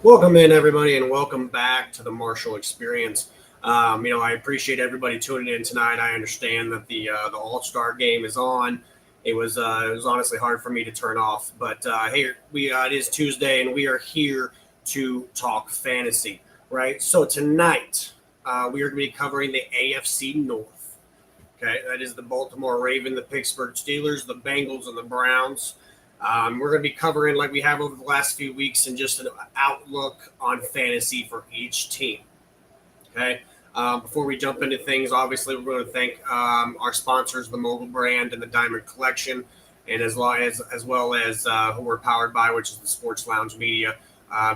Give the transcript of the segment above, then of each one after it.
Welcome in, everybody, and welcome back to the Marshall Experience. I appreciate everybody tuning in tonight. I understand that the All-Star game is on. It was honestly hard for me to turn off, but hey, it is Tuesday, and we are here to talk fantasy, right? So tonight we are going to be covering the AFC North. Okay, that is the Baltimore Ravens, the Pittsburgh Steelers, the Bengals, and the Browns. We're going to be covering, like we have over the last few weeks, and just an outlook on fantasy for each team. Okay. Before we jump into things, obviously, we're going to thank our sponsors, the Mobile Brand and the Diamond Collection, and as well as who we're powered by, which is the Sports Lounge Media.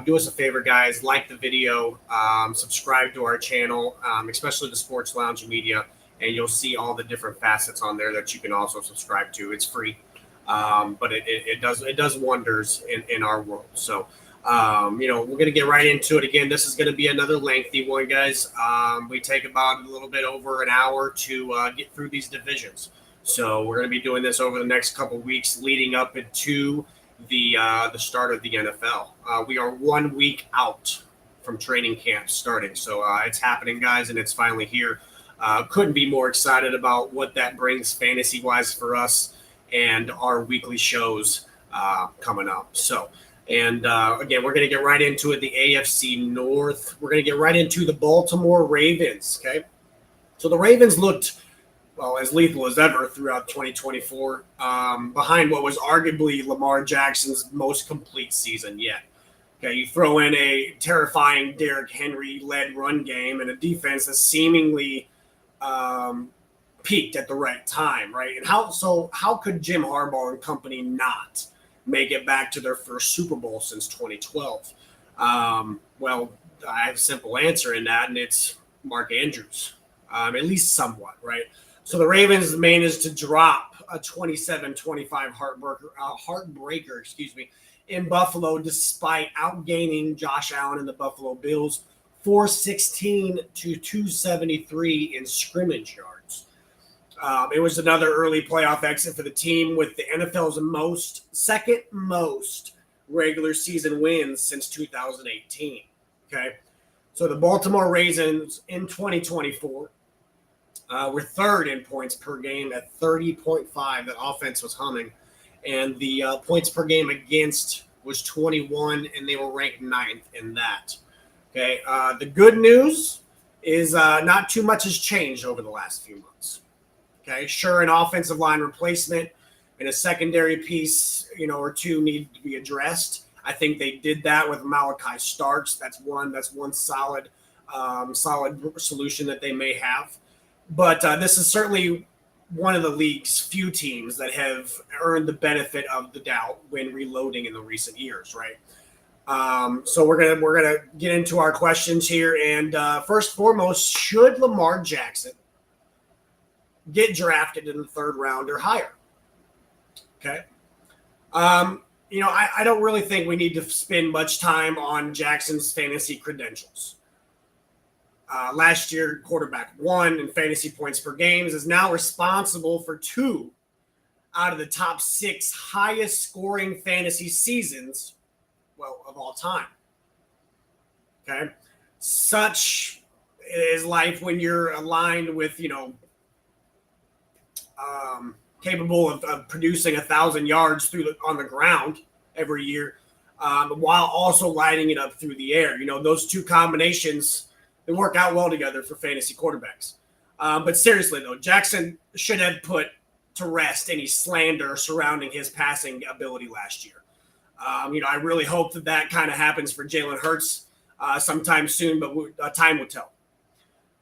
Do us a favor, guys. Like the video, subscribe to our channel, especially the Sports Lounge Media, and you'll see all the different facets on there that you can also subscribe to. It's free. But it does wonders in our world. So, we're going to get right into it. Again, this is going to be another lengthy one, guys. We take about a little bit over an hour to get through these divisions. So we're going to be doing this over the next couple of weeks leading up into the start of the NFL. We are 1 week out from training camp starting. So it's happening, guys, and it's finally here. Couldn't be more excited about what that brings fantasy-wise for us and our weekly shows coming up. So, and again, we're going to get right into it. The AFC North. We're going to get right into the Baltimore Ravens. Okay, so the Ravens looked as lethal as ever throughout 2024, behind what was arguably Lamar Jackson's most complete season yet. Okay, you throw in a terrifying Derrick Henry-led run game and a defense that seemingly peaked at the right time, right? And how could Jim Harbaugh and company not make it back to their first Super Bowl since 2012? Well, I have a simple answer in that, and it's Mark Andrews, at least somewhat, right? So the Ravens managed to drop a 27-25 heartbreaker, in Buffalo, despite outgaining Josh Allen and the Buffalo Bills 416 to 273 in scrimmage yards. It was another early playoff exit for the team with the NFL's second most regular season wins since 2018. Okay, so the Baltimore Ravens in 2024 were third in points per game at 30.5. The offense was humming, and the points per game against was 21, and they were ranked 9th in that. Okay, the good news is not too much has changed over the last few months. Okay, sure, an offensive line replacement and a secondary piece, or two need to be addressed. I think they did that with Malachi Starks. That's one solid solution that they may have. But this is certainly one of the league's few teams that have earned the benefit of the doubt when reloading in the recent years, right? So we're gonna get into our questions here, and first and foremost, should Lamar Jackson get drafted in the third round or higher? Okay. I don't really think we need to spend much time on Jackson's fantasy credentials. Last year, quarterback 1 in fantasy points per game, is now responsible for 2 out of the top 6 highest scoring fantasy seasons, of all time. Okay. Such is life when you're aligned with, capable of producing 1,000 yards on the ground every year, while also lighting it up through the air. Those two combinations, they work out well together for fantasy quarterbacks. But seriously, though, Jackson should have put to rest any slander surrounding his passing ability last year. I really hope that kind of happens for Jalen Hurts sometime soon, but time will tell.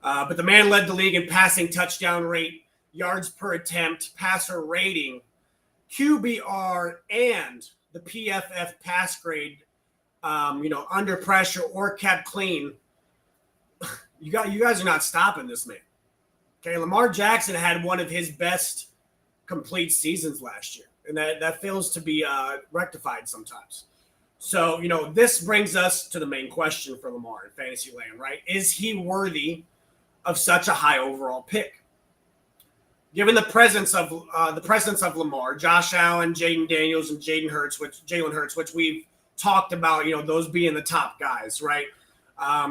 But the man led the league in passing touchdown rate, yards per attempt, passer rating, QBR, and the PFF pass grade, under pressure or kept clean. You guys are not stopping this man. Okay, Lamar Jackson had one of his best complete seasons last year, and that fails to be rectified sometimes. So, this brings us to the main question for Lamar in fantasy land, right? Is he worthy of such a high overall pick? Given the presence of Lamar, Josh Allen, Jaden Daniels, and Jalen Hurts, which we've talked about, those being the top guys, right?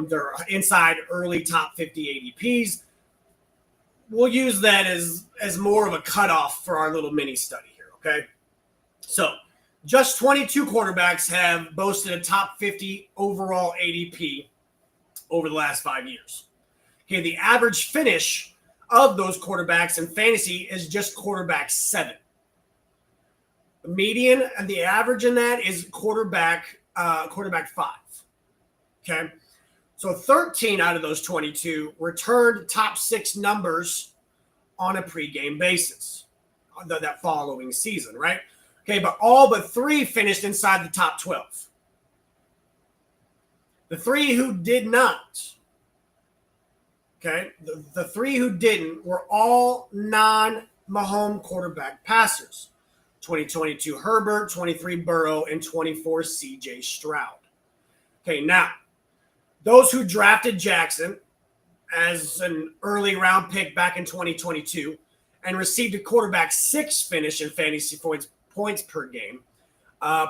They're inside early top 50 ADPs. We'll use that as more of a cutoff for our little mini study here, okay? So just 22 quarterbacks have boasted a top 50 overall ADP over the last 5 years. Okay, the average finish of those quarterbacks in fantasy is just quarterback 7. The median and the average in that is quarterback 5. Okay, so 13 out of those 22 returned top 6 numbers on a pregame basis that following season, right? Okay, but all but 3 finished inside the top 12. The 3 who did not, okay, the 3 who didn't were all non-Mahomes quarterback passers. 2022 Herbert, 23 Burrow, and 24 CJ Stroud. Okay, now, those who drafted Jackson as an early round pick back in 2022 and received a quarterback 6 finish in fantasy points per game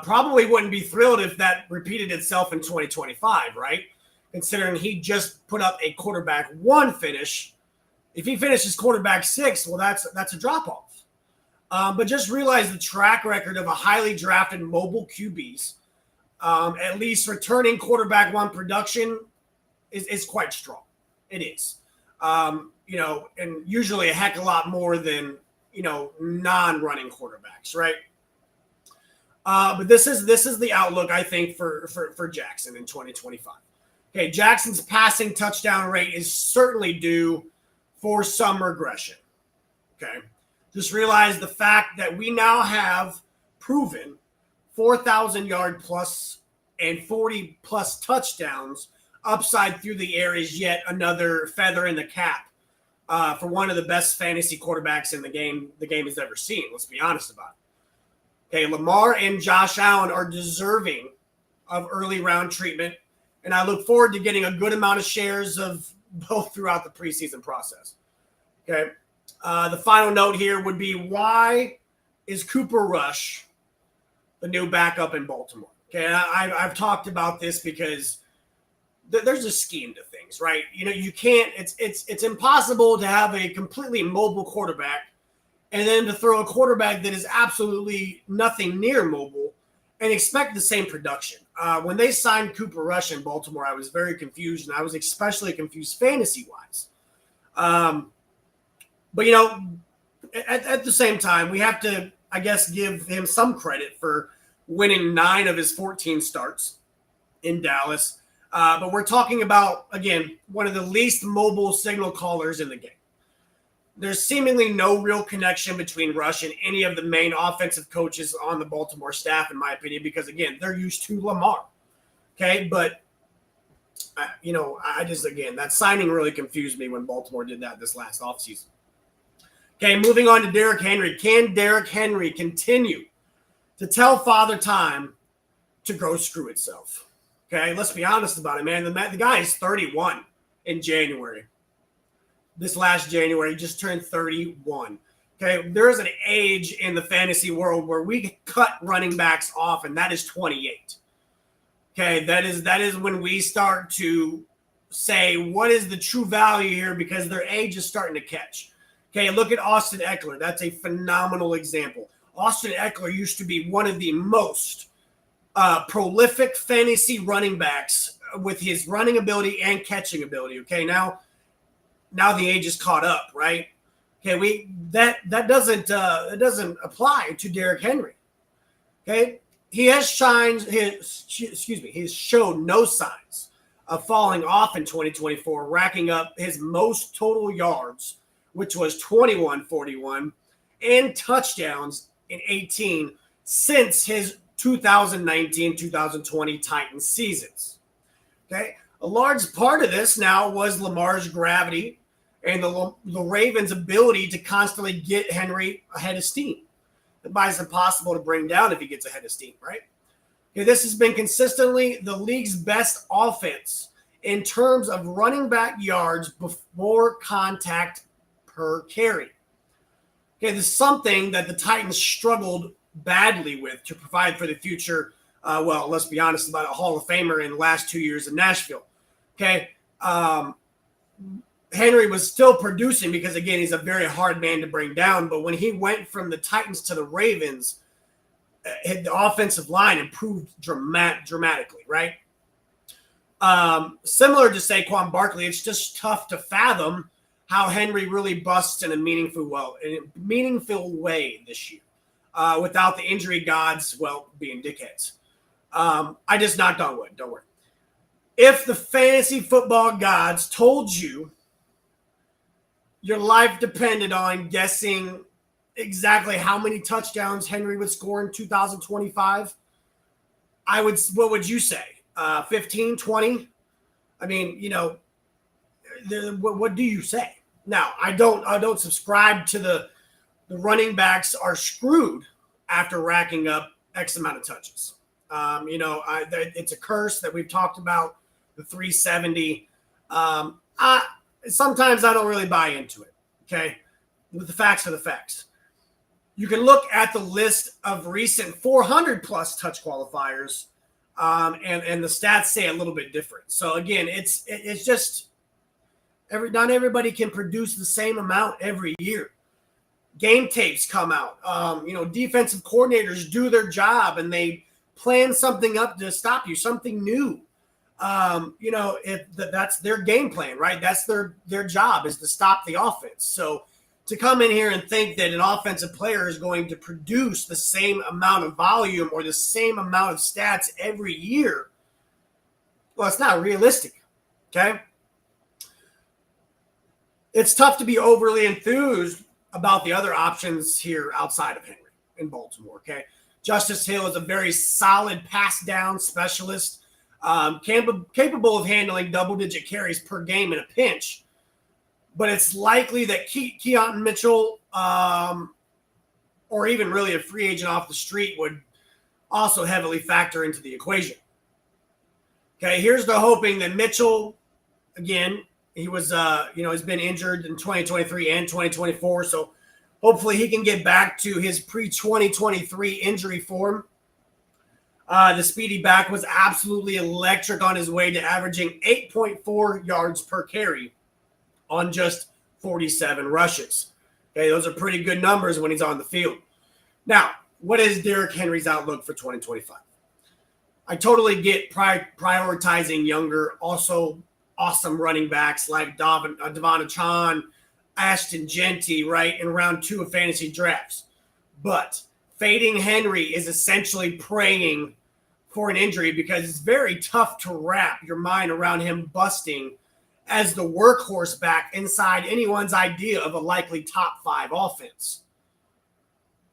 probably wouldn't be thrilled if that repeated itself in 2025, right? Considering he just put up a quarterback 1 finish. If he finishes quarterback 6, well, that's a drop-off. But just realize the track record of a highly drafted mobile QBs, at least returning quarterback 1 production is quite strong. It is. And usually a heck of a lot more than, non-running quarterbacks, right? But this is the outlook, I think, for Jackson in 2025. Okay, Jackson's passing touchdown rate is certainly due for some regression. Okay, just realize the fact that we now have proven 4,000-yard plus and 40-plus touchdowns upside through the air is yet another feather in the cap for one of the best fantasy quarterbacks in the game has ever seen. Let's be honest about it. Okay, Lamar and Josh Allen are deserving of early round treatment, and I look forward to getting a good amount of shares of both throughout the preseason process. Okay, the final note here would be, why is Cooper Rush the new backup in Baltimore? Okay, I've talked about this because there's a scheme to things, right? You can't. It's impossible to have a completely mobile quarterback and then to throw a quarterback that is absolutely nothing near mobile and expect the same production. When they signed Cooper Rush in Baltimore, I was very confused, and I was especially confused fantasy-wise. But, at the same time, we have to, I guess, give him some credit for winning 9 of his 14 starts in Dallas. But we're talking about, again, one of the least mobile signal callers in the game. There's seemingly no real connection between Rush and any of the main offensive coaches on the Baltimore staff, in my opinion, because, again, they're used to Lamar. Okay, but, that signing really confused me when Baltimore did that this last offseason. Okay, moving on to Derrick Henry. Can Derrick Henry continue to tell Father Time to go screw itself? Okay, let's be honest about it, man. The guy is 31 in January. This last January, he just turned 31. Okay, there is an age in the fantasy world where we cut running backs off, and that is 28. Okay, that is when we start to say, what is the true value here, because their age is starting to catch. Okay, look at Austin Eckler. That's a phenomenal example. Austin Eckler used to be one of the most prolific fantasy running backs with his running ability and catching ability. Okay, now the age is caught up, right? Okay, that doesn't apply to Derrick Henry. Okay, he's shown no signs of falling off in 2024, racking up his most total yards, which was 2141, and touchdowns in 18 since his 2019-2020 Titans seasons. Okay, a large part of this now was Lamar's gravity and the Ravens' ability to constantly get Henry ahead of steam. It's impossible to bring down if he gets ahead of steam, right? Okay, this has been consistently the league's best offense in terms of running back yards before contact per carry. Okay, this is something that the Titans struggled badly with to provide for the future Well, let's be honest about a Hall of Famer in the last 2 years in Nashville. Okay. Henry was still producing because, again, he's a very hard man to bring down. But when he went from the Titans to the Ravens, the offensive line improved dramatically, right? Similar to Saquon Barkley, it's just tough to fathom how Henry really busts in a meaningful way this year without the injury gods, being dickheads. I just knocked on wood. Don't worry. If the fantasy football gods told you your life depended on guessing exactly how many touchdowns Henry would score in 2025, what would you say? 15, 20? I mean, what do you say? Now, I don't subscribe to the running backs are screwed after racking up X amount of touches. It's a curse that we've talked about, the 370. Sometimes I don't really buy into it, okay? But the facts are the facts. You can look at the list of recent 400-plus touch qualifiers, and the stats say a little bit different. So, again, it's just not everybody can produce the same amount every year. Game tapes come out. Defensive coordinators do their job, and they plan something up to stop you, something new. That's their game plan, right? That's their job, is to stop the offense. So to come in here and think that an offensive player is going to produce the same amount of volume or the same amount of stats every year, well, it's not realistic, okay? It's tough to be overly enthused about the other options here outside of Henry in Baltimore, okay? Justice Hill is a very solid pass down specialist, capable of handling double-digit carries per game in a pinch. But it's likely that Keaton Mitchell, or even really a free agent off the street, would also heavily factor into the equation. Okay, here's the hoping that Mitchell, again, he was, has been injured in 2023 and 2024, so hopefully he can get back to his pre-2023 injury form. The speedy back was absolutely electric on his way to averaging 8.4 yards per carry on just 47 rushes. Okay, those are pretty good numbers when he's on the field. Now, what is Derrick Henry's outlook for 2025? I totally get prioritizing younger, also awesome running backs like Devon Achane, Ashton Genty, right, in round 2 of fantasy drafts. But fading Henry is essentially praying for an injury because it's very tough to wrap your mind around him busting as the workhorse back inside anyone's idea of a likely top 5 offense.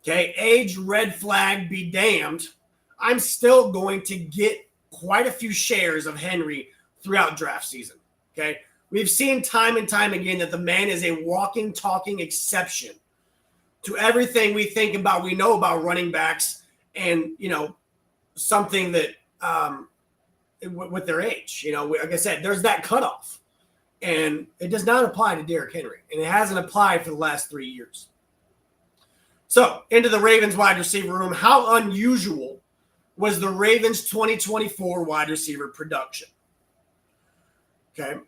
Okay, age red flag be damned. I'm still going to get quite a few shares of Henry throughout draft season. Okay, we've seen time and time again that the man is a walking, talking exception to everything we know about running backs, and something that with their age. Like I said, there's that cutoff. And it does not apply to Derrick Henry. And it hasn't applied for the last 3 years. So, into the Ravens wide receiver room. How unusual was the Ravens 2024 wide receiver production? Okay.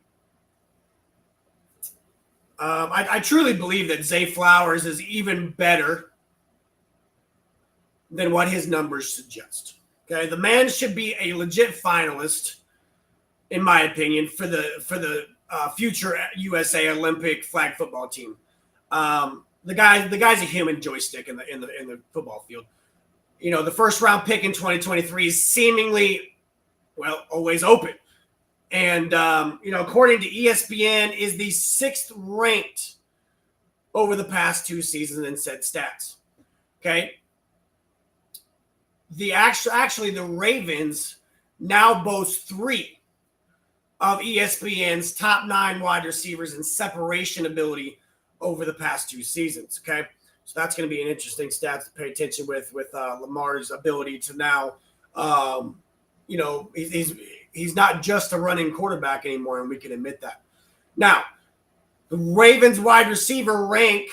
I truly believe that Zay Flowers is even better than what his numbers suggest. Okay. The man should be a legit finalist, in my opinion, for the future USA Olympic flag football team. The guy's a human joystick in the football field. The first round pick in 2023 is seemingly, always open. And, according to ESPN, is the 6th ranked over the past 2 seasons in said stats. Okay. Actually, the Ravens now boast 3 of ESPN's top 9 wide receivers in separation ability over the past 2 seasons. Okay, so that's going to be an interesting stat to pay attention with Lamar's ability to now, he's not just a running quarterback anymore, and we can admit that. Now, the Ravens wide receiver rank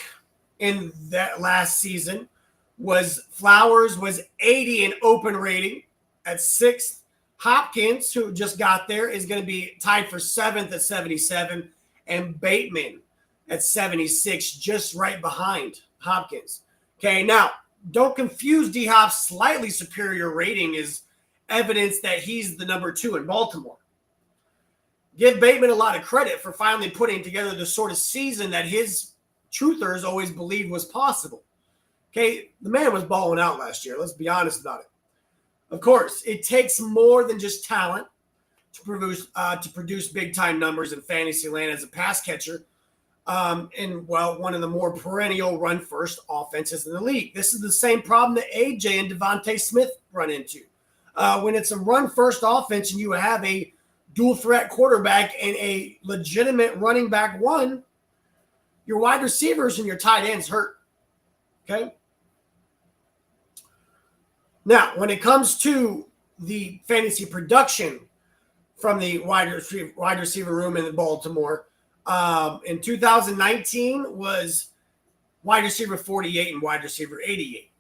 in that last season was Flowers was 80 in open rating, at 6th. Hopkins, who just got there, is going to be tied for 7th at 77. And Bateman at 76, just right behind Hopkins. Okay, now, don't confuse D-Hop's slightly superior rating as evidence that he's the number 2 in Baltimore. Give Bateman a lot of credit for finally putting together the sort of season that his truthers always believed was possible. Okay, the man was balling out last year. Let's be honest about it. Of course, it takes more than just talent to produce big-time numbers in fantasy land as a pass catcher in, well, one of the more perennial run-first offenses in the league. This is the same problem that AJ and Devontae Smith run into. When it's a run-first offense and you have a dual-threat quarterback and a legitimate running back one, your wide receivers and your tight ends hurt. Okay? Now, when it comes to the fantasy production from the wide receiver room in Baltimore, in 2019 was wide receiver 48 and wide receiver 88.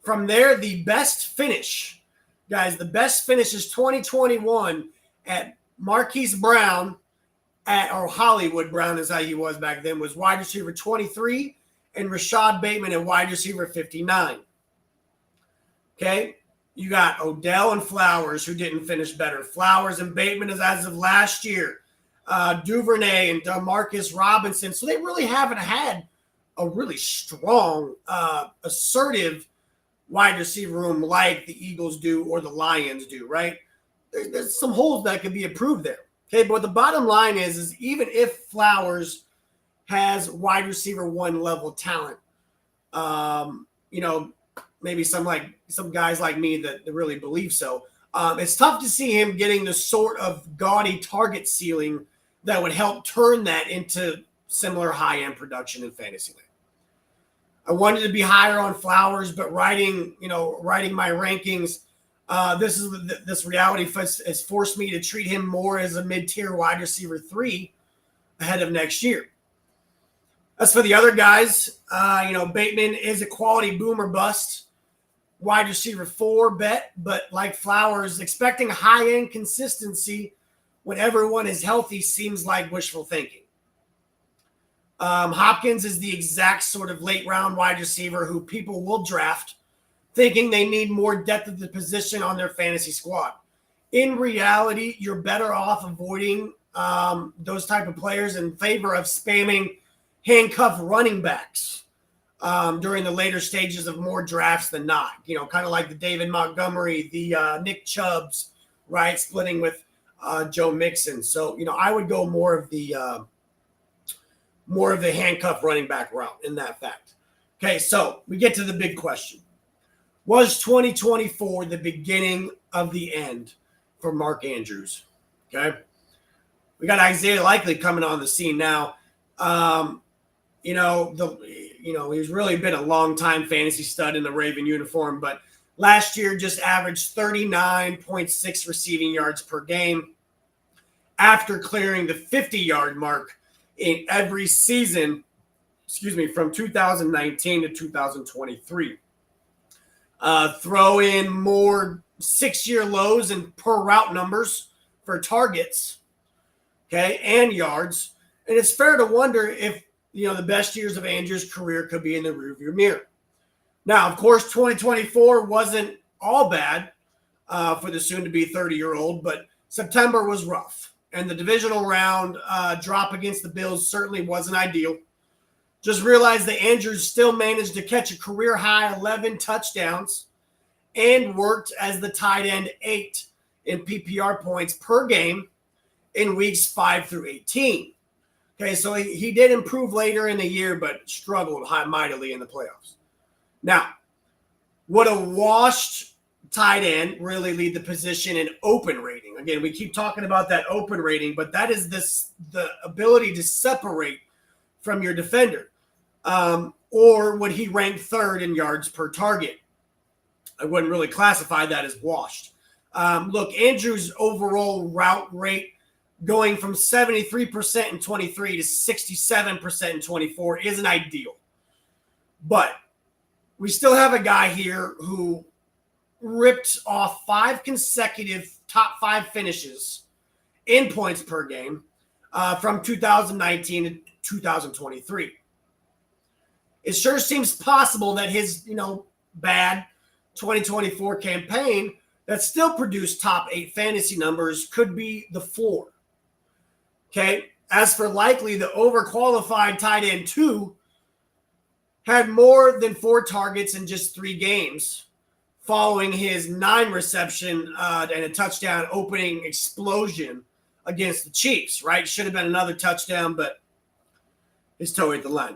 From there, the best finish, guys, the best finish is 2021 at Marquise Brown, or Hollywood Brown is how he was back then, was wide receiver 23, and Rashad Bateman at wide receiver 59. Okay, you got Odell and Flowers, who didn't finish better. Flowers and Bateman is as of last year. Duvernay and Demarcus Robinson. So they really haven't had a really strong, assertive wide receiver room like the Eagles do or the Lions do, right? There's some holes that can be improved there. Okay, but the bottom line is even if Flowers has wide receiver 1 level talent, maybe some guys like me that really believe so. It's tough to see him getting the sort of gaudy target ceiling that would help turn that into similar high-end production in Fantasyland. I wanted to be higher on Flowers, but writing my rankings, this reality has forced me to treat him more as a mid-tier wide receiver 3 ahead of next year. As for the other guys, Bateman is a quality boomer bust wide receiver 4 bet, but like Flowers, expecting high-end consistency when everyone is healthy seems like wishful thinking. Hopkins is the exact sort of late-round wide receiver who people will draft thinking they need more depth of the position on their fantasy squad. In reality, you're better off avoiding those type of players in favor of spamming handcuff running backs during the later stages of more drafts than not. Kind of like the David Montgomery, the Nick Chubbs, right, splitting with Joe Mixon. So, I would go more of the handcuff running back route in that fact. Okay, so we get to the big question. Was 2024 the beginning of the end for Mark Andrews? Okay. We got Isaiah Likely coming on the scene now. He's really been a long-time fantasy stud in the Raven uniform, but last year just averaged 39.6 receiving yards per game after clearing the 50-yard mark in every season, from 2019 to 2023. Throw in more 6-year lows and per route numbers for targets, okay, and yards. And it's fair to wonder if, the best years of Andrews' career could be in the rearview mirror. Now, of course, 2024 wasn't all bad for the soon-to-be 30-year-old, but September was rough. And the divisional round drop against the Bills certainly wasn't ideal. Just realize that Andrews still managed to catch a career-high 11 touchdowns and worked as the tight end 8 in PPR points per game in weeks 5 through 18. Okay, so he did improve later in the year, but struggled mightily in the playoffs. Now, would a washed tight end really lead the position in open rating? Again, we keep talking about that open rating, but that is the ability to separate from your defender. Or would he rank 3rd in yards per target? I wouldn't really classify that as washed. Look, Andrews' overall route rate going from 73% in 23 to 67% in 24 isn't ideal. But we still have a guy here who ripped off 5 consecutive top 5 finishes in points per game from 2019 to 2023. It sure seems possible that his, bad 2024 campaign that still produced top 8 fantasy numbers could be the floor. Okay. As for likely, the overqualified tight end 2 had more than 4 targets in just 3 games following his 9 reception and a touchdown opening explosion against the Chiefs, right? Should have been another touchdown, but his toe hit the line.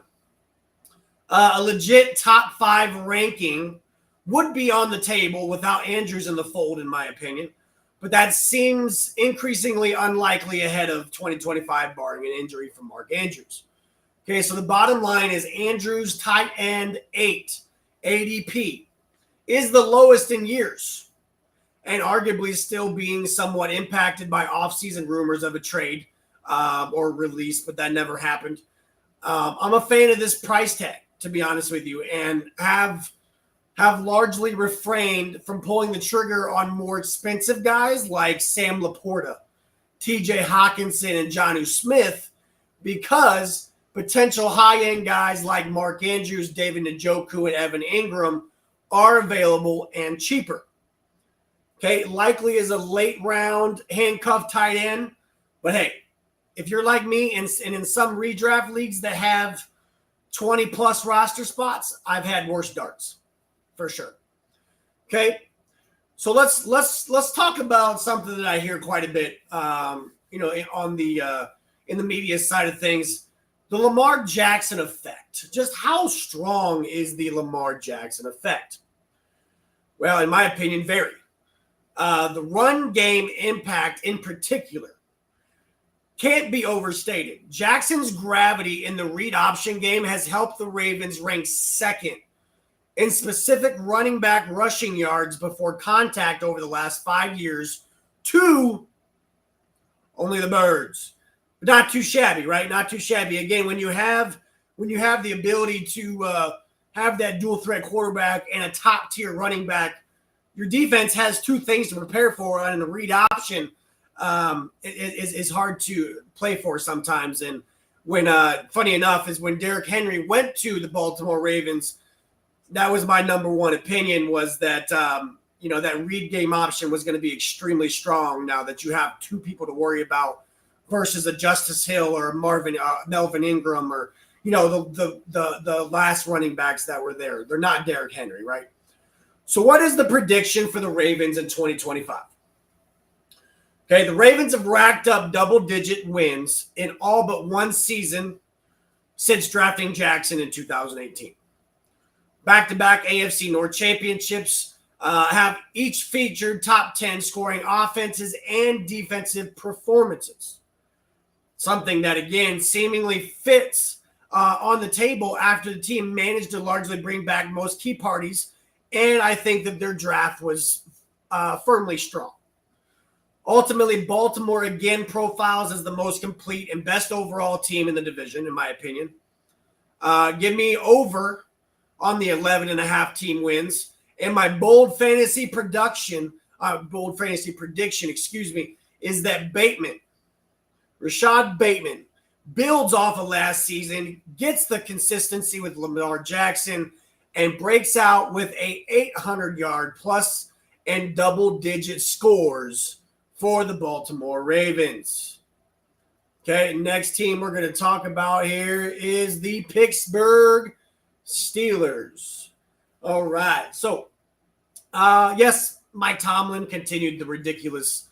A legit top 5 ranking would be on the table without Andrews in the fold, in my opinion. But that seems increasingly unlikely ahead of 2025, barring an injury from Mark Andrews. Okay, so the bottom line is Andrews, tight end 8, ADP, is the lowest in years, and arguably still being somewhat impacted by offseason rumors of a trade or release, but that never happened. I'm a fan of this price tag, to be honest with you, and have largely refrained from pulling the trigger on more expensive guys like Sam Laporta, TJ Hawkinson, and Jonnu Smith, because potential high-end guys like Mark Andrews, David Njoku, and Evan Ingram are available and cheaper. Okay, likely is a late-round handcuff tight end, but hey, if you're like me and in some redraft leagues that have 20-plus roster spots, I've had worse darts. For sure. Okay, so let's talk about something that I hear quite a bit, on the in the media side of things, the Lamar Jackson effect. Just how strong is the Lamar Jackson effect? Well, in my opinion, very. The run game impact, in particular, can't be overstated. Jackson's gravity in the read option game has helped the Ravens rank second in specific running back rushing yards before contact over the last 5 years to only the Birds. But not too shabby, right? Not too shabby. Again, when you have the ability to have that dual threat quarterback and a top tier running back, your defense has 2 things to prepare for, and the read option is hard to play for sometimes. And when funny enough is when Derrick Henry went to the Baltimore Ravens, that was my number one opinion, was that, that read game option was going to be extremely strong now that you have 2 people to worry about versus a Justice Hill or a Melvin Ingram or, the last running backs that were there. They're not Derrick Henry, right? So what is the prediction for the Ravens in 2025? Okay, the Ravens have racked up double-digit wins in all but 1 season since drafting Jackson in 2018. Back-to-back AFC North championships have each featured top 10 scoring offenses and defensive performances. Something that, again, seemingly fits on the table after the team managed to largely bring back most key parties, and I think that their draft was firmly strong. Ultimately, Baltimore again profiles as the most complete and best overall team in the division, in my opinion. Give me over on the 11.5 team wins. And my bold fantasy prediction, is that Rashad Bateman, builds off of last season, gets the consistency with Lamar Jackson, and breaks out with a 800-yard plus and double-digit scores for the Baltimore Ravens. Okay, next team we're going to talk about here is the Pittsburgh Steelers. All right. So, yes, Mike Tomlin continued the ridiculous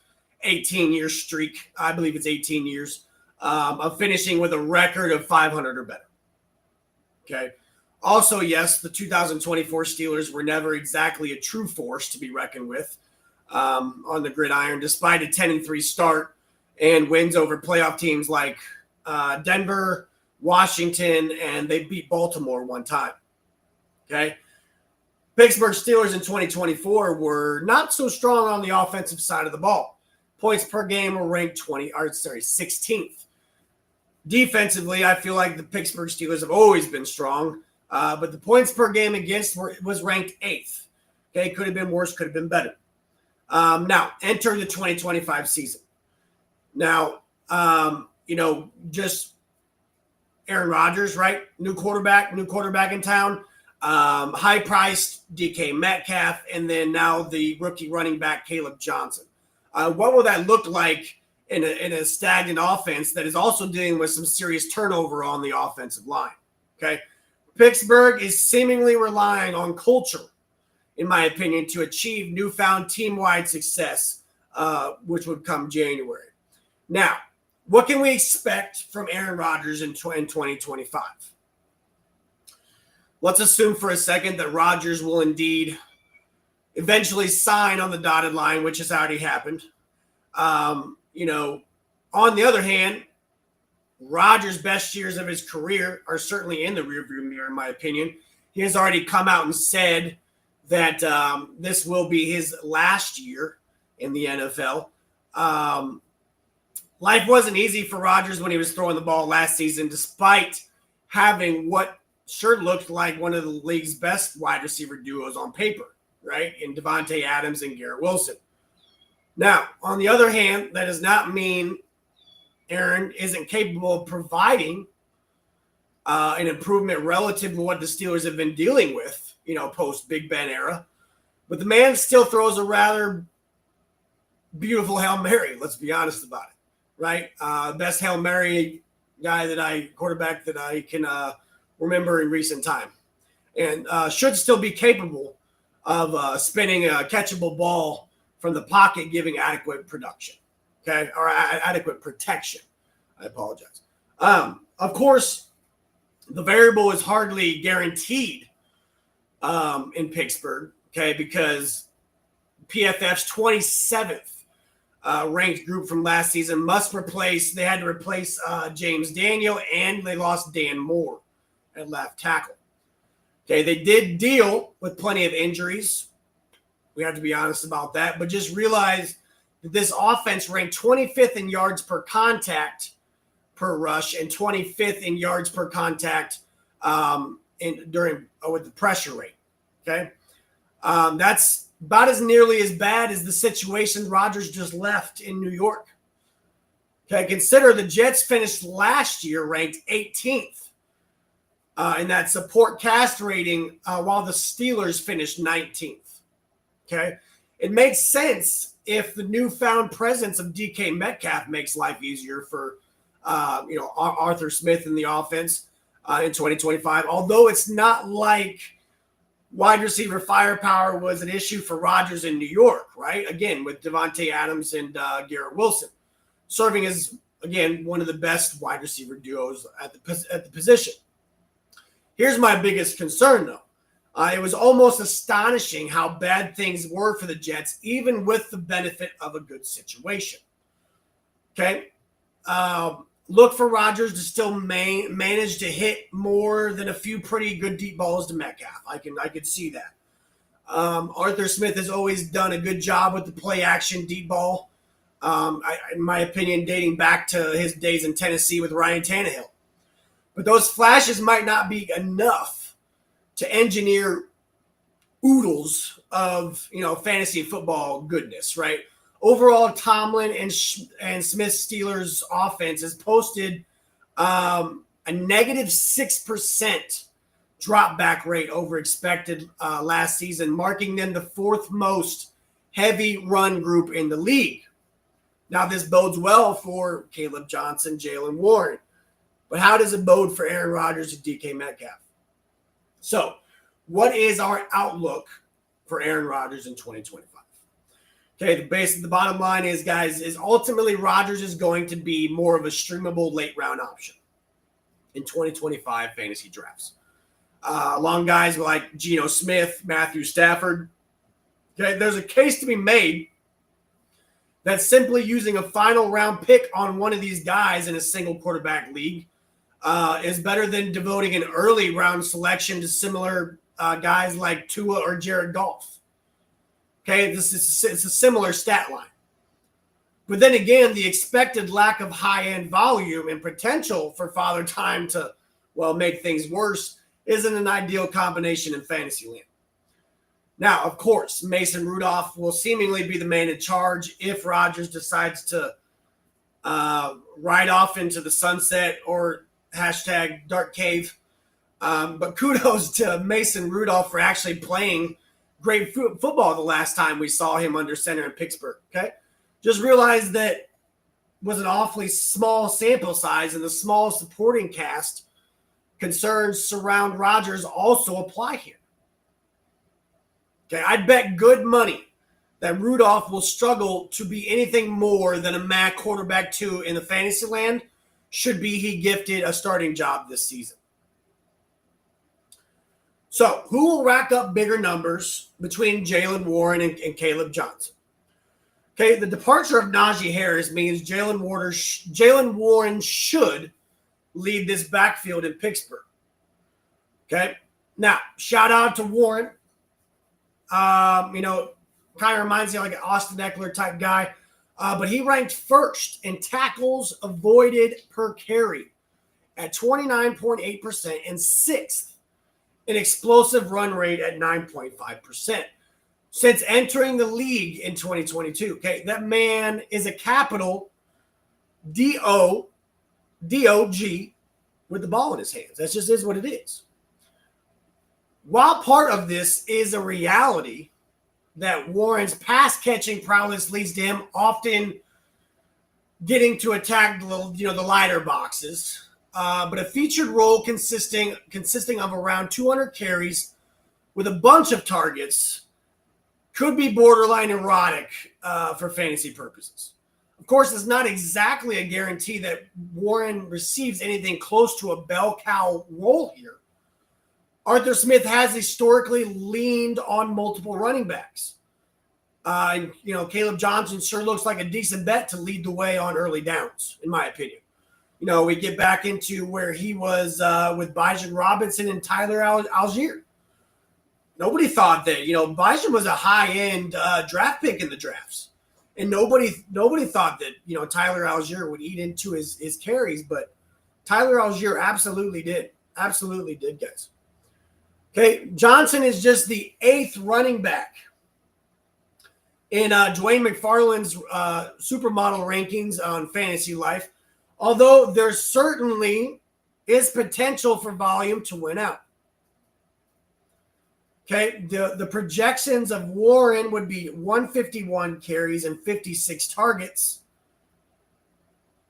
18-year streak. I believe it's 18 years of finishing with a record of 500 or better. Okay. Also, yes, the 2024 Steelers were never exactly a true force to be reckoned with on the gridiron, despite a 10-3 start and wins over playoff teams like Denver, Washington, and they beat Baltimore one time. Okay. Pittsburgh Steelers in 2024 were not so strong on the offensive side of the ball. Points per game were ranked 16th. Defensively, I feel like the Pittsburgh Steelers have always been strong, but the points per game against was ranked 8th. Okay, could have been worse, could have been better. Now, enter the 2025 season. Now, just Aaron Rodgers, right? New quarterback in town. High-priced DK Metcalf, and then now the rookie running back Caleb Johnson. What will that look like in a stagnant offense that is also dealing with some serious turnover on the offensive line? Okay, Pittsburgh is seemingly relying on culture, in my opinion, to achieve newfound team-wide success, which would come January. Now, what can we expect from Aaron Rodgers in 2025? Let's assume for a second that Rodgers will indeed eventually sign on the dotted line, which has already happened. On the other hand, Rodgers' best years of his career are certainly in the rearview mirror, in my opinion. He has already come out and said that this will be his last year in the NFL. Life wasn't easy for Rodgers when he was throwing the ball last season, despite having what sure looked like one of the league's best wide receiver duos on paper, right? In Davante Adams and Garrett Wilson. Now, on the other hand, that does not mean Aaron isn't capable of providing an improvement relative to what the Steelers have been dealing with, post Big Ben era. But the man still throws a rather beautiful Hail Mary, let's be honest about it, right? Best Hail Mary quarterback that I can remember in recent time. And should still be capable of spinning a catchable ball from the pocket, giving adequate production, okay, or adequate protection. I apologize. Of course, the variable is hardly guaranteed in Pittsburgh, okay, because PFF's 27th ranked group from last season they had to replace James Daniel, and they lost Dan Moore at left tackle. Okay, they did deal with plenty of injuries. We have to be honest about that, but just realize that this offense ranked 25th in yards per contact per rush and 25th in yards per contact with the pressure rate. Okay, that's about as nearly as bad as the situation Rodgers just left in New York. Okay, consider the Jets finished last year ranked 18th in that support cast rating, while the Steelers finished 19th. Okay, it makes sense if the newfound presence of DK Metcalf makes life easier for Arthur Smith in the offense in 2025. Although it's not like wide receiver firepower was an issue for Rodgers in New York, right? Again, with Davante Adams and Garrett Wilson serving as, again, one of the best wide receiver duos at the position. Here's my biggest concern, though. It was almost astonishing how bad things were for the Jets, even with the benefit of a good situation. Okay? Look for Rodgers to still manage to hit more than a few pretty good deep balls to Metcalf. I could see that. Arthur Smith has always done a good job with the play action deep ball. In my opinion, dating back to his days in Tennessee with Ryan Tannehill. But those flashes might not be enough to engineer oodles of fantasy football goodness, right? Overall, Tomlin and Smith's Steelers offense has posted a negative 6% drop back rate over expected last season, marking them the fourth most heavy run group in the league. Now, this bodes well for Caleb Johnson, Jaylen Warren. But how does it bode for Aaron Rodgers and DK Metcalf? So, what is our outlook for Aaron Rodgers in 2025? Okay, the bottom line is, guys, is ultimately Rodgers is going to be more of a streamable late round option in 2025 fantasy drafts. Along guys like Geno Smith, Matthew Stafford. Okay, there's a case to be made that simply using a final round pick on one of these guys in a single quarterback league is better than devoting an early round selection to similar guys like Tua or Jared Goff. Okay, it's a similar stat line. But then again, the expected lack of high-end volume and potential for Father Time to, make things worse isn't an ideal combination in fantasy land. Now, of course, Mason Rudolph will seemingly be the man in charge if Rodgers decides to ride off into the sunset or hashtag dark cave. But kudos to Mason Rudolph for actually playing great football the last time we saw him under center in Pittsburgh. Okay, just realize that was an awfully small sample size, and the small supporting cast concerns surround Rodgers also apply here. Okay, I'd bet good money that Rudolph will struggle to be anything more than a MAC quarterback 2 in the fantasy land should be he gifted a starting job this season. So, who will rack up bigger numbers between Jaylen Warren and Caleb Johnson? Okay, the departure of Najee Harris means Jaylen Warren should lead this backfield in Pittsburgh. Okay, now, shout out to Warren. Kind of reminds me of like an Austin Eckler type guy. But he ranked first in tackles avoided per carry at 29.8% and sixth in explosive run rate at 9.5% since entering the league in 2022. Okay, that man is a capital D-O-G with the ball in his hands. That just is what it is. While part of this is a reality that Warren's pass-catching prowess leads to him often getting to attack the lighter boxes, but a featured role consisting of around 200 carries with a bunch of targets could be borderline erotic for fantasy purposes. Of course, it's not exactly a guarantee that Warren receives anything close to a bell cow role here. Arthur Smith has historically leaned on multiple running backs. Caleb Johnson sure looks like a decent bet to lead the way on early downs, in my opinion. We get back into where he was with Bijan Robinson and Tyler Algier. Nobody thought that, Bijan was a high-end draft pick in the drafts. And nobody thought that, Tyler Algier would eat into his carries, but Tyler Algier absolutely did. Absolutely did, guys. Okay, Johnson is just the 8th running back in Dwayne McFarland's supermodel rankings on Fantasy Life, although there certainly is potential for volume to win out. Okay, the projections of Warren would be 151 carries and 56 targets.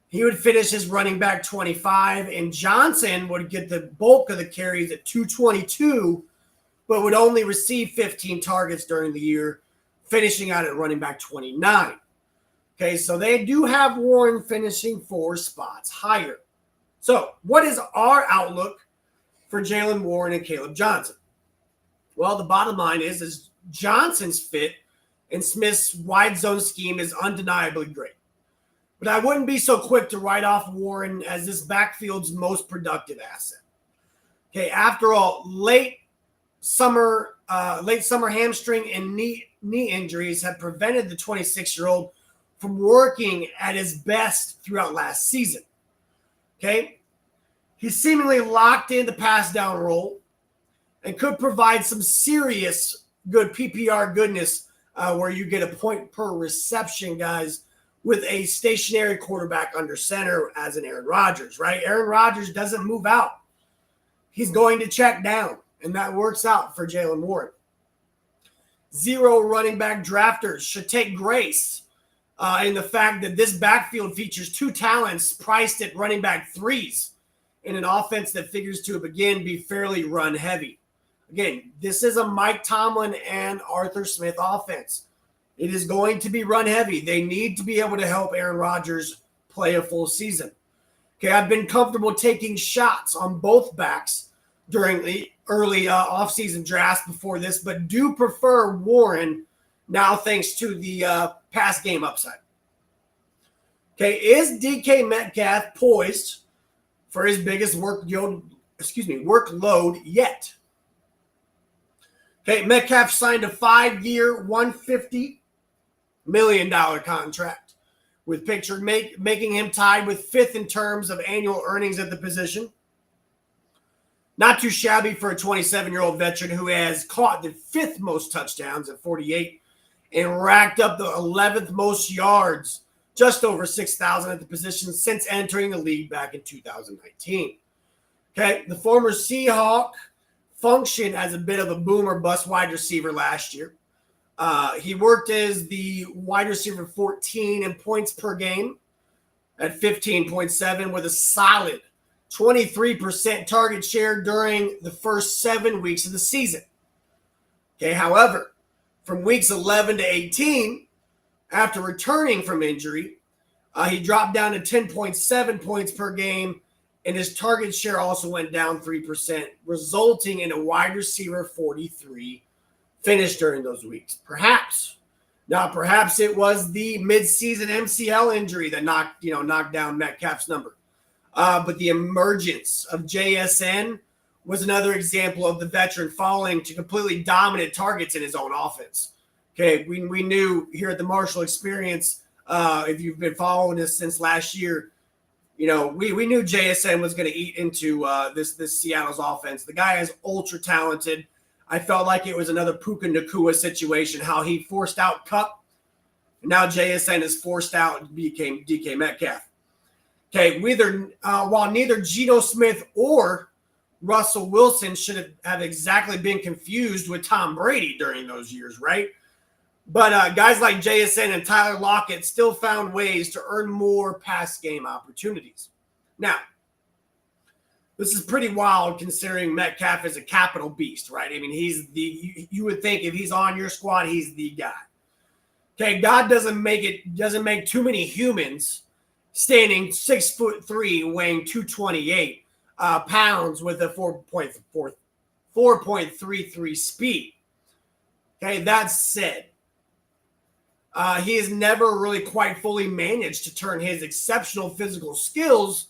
He would finish his running back 25, and Johnson would get the bulk of the carries at 222, but would only receive 15 targets during the year, finishing out at running back 29. Okay, so they do have Warren finishing 4 spots higher. So what is our outlook for Jaylen Warren and Caleb Johnson? Well, the bottom line is Johnson's fit and Smith's wide zone scheme is undeniably great. But I wouldn't be so quick to write off Warren as this backfield's most productive asset. Okay, after all, late summer hamstring and knee injuries have prevented the 26-year-old from working at his best throughout last season. Okay, he's seemingly locked in the pass down role and could provide some serious good PPR goodness where you get a point per reception, guys, with a stationary quarterback under center as an Aaron Rodgers, right? Aaron Rodgers doesn't move out. He's going to check down, and that works out for Jaylen Warren. 0 running back drafters should take grace in the fact that this backfield features 2 talents priced at running back 3s in an offense that figures to, again, be fairly run heavy. Again, this is a Mike Tomlin and Arthur Smith offense. It is going to be run heavy. They need to be able to help Aaron Rodgers play a full season. Okay, I've been comfortable taking shots on both backs during the early offseason drafts before this, but do prefer Warren now thanks to the pass game upside. Okay, is DK Metcalf poised for his biggest workload yet? Okay, Metcalf signed a 5-year, $150 million contract, with picture making him tied with 5th in terms of annual earnings at the position. Not too shabby for a 27-year-old veteran who has caught the 5th most touchdowns at 48 and racked up the 11th most yards, just over 6,000 at the position since entering the league back in 2019. Okay, the former Seahawk functioned as a bit of a boom or bust wide receiver last year. He worked as the wide receiver 14 in points per game at 15.7 with a solid 23% target share during the first 7 weeks of the season. Okay, however, from weeks 11 to 18, after returning from injury, he dropped down to 10.7 points per game, and his target share also went down 3%, resulting in a wide receiver 43 finish during those weeks. Perhaps it was the midseason MCL injury that knocked down Metcalf's number. But the emergence of JSN was another example of the veteran falling to completely dominant targets in his own offense. Okay, we knew here at the Marshall Experience, if you've been following us since last year, we knew JSN was going to eat into this Seattle's offense. The guy is ultra talented. I felt like it was another Puka Nacua situation, how he forced out Cup. And now JSN is forced out DK Metcalf. Okay, while neither Geno Smith or Russell Wilson should have exactly been confused with Tom Brady during those years, right? But guys like JSN and Tyler Lockett still found ways to earn more pass game opportunities. Now, this is pretty wild considering Metcalf is a capital beast, right? I mean, you would think if he's on your squad, he's the guy. Okay, God doesn't make too many humans standing 6'3", weighing 228 pounds with a 4.33 speed. Okay, that said, he has never really quite fully managed to turn his exceptional physical skills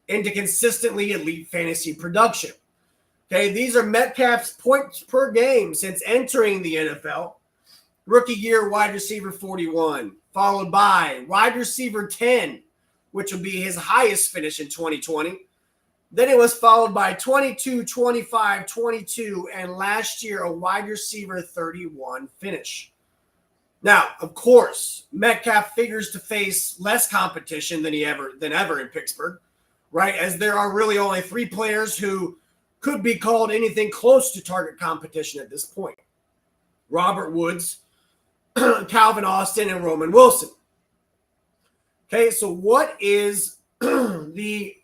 into consistently elite fantasy production. Okay, these are Metcalf's points per game since entering the NFL. Rookie year, wide receiver 41, followed by wide receiver 10, which will be his highest finish in 2020. Then it was followed by 22, 25, 22, and last year a wide receiver 31 finish. Now, of course, Metcalf figures to face less competition than ever in Pittsburgh, right? As there are really only 3 players who could be called anything close to target competition at this point. Robert Woods, Calvin Austin, and Roman Wilson. Okay, so what is the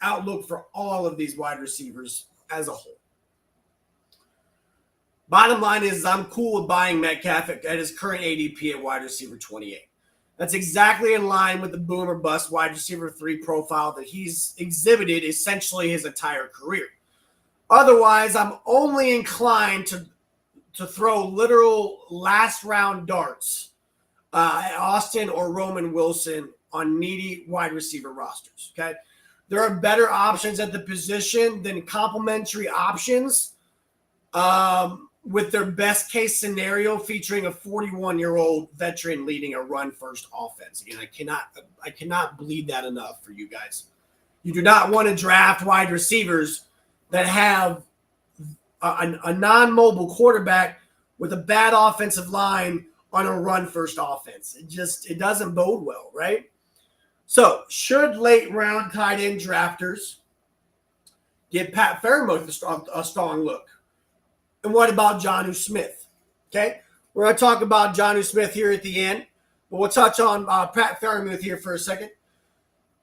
outlook for all of these wide receivers as a whole? Bottom line is I'm cool with buying Metcalf at his current ADP at wide receiver 28. That's exactly in line with the boom or bust wide receiver 3 profile that he's exhibited essentially his entire career. Otherwise, I'm only inclined to throw literal last round darts at Austin or Roman Wilson on needy wide receiver rosters. Okay, there are better options at the position than complementary options. With their best case scenario featuring a 41-year-old veteran leading a run-first offense. Again, I cannot bleed that enough for you guys. You do not want to draft wide receivers that have a non-mobile quarterback with a bad offensive line on a run-first offense. It doesn't bode well, right? So, should late-round tight end drafters give Pat Fairmouth a strong look? And what about Jonnu Smith? Okay, we're going to talk about Jonnu Smith here at the end, but we'll touch on Pat Fairmouth here for a second.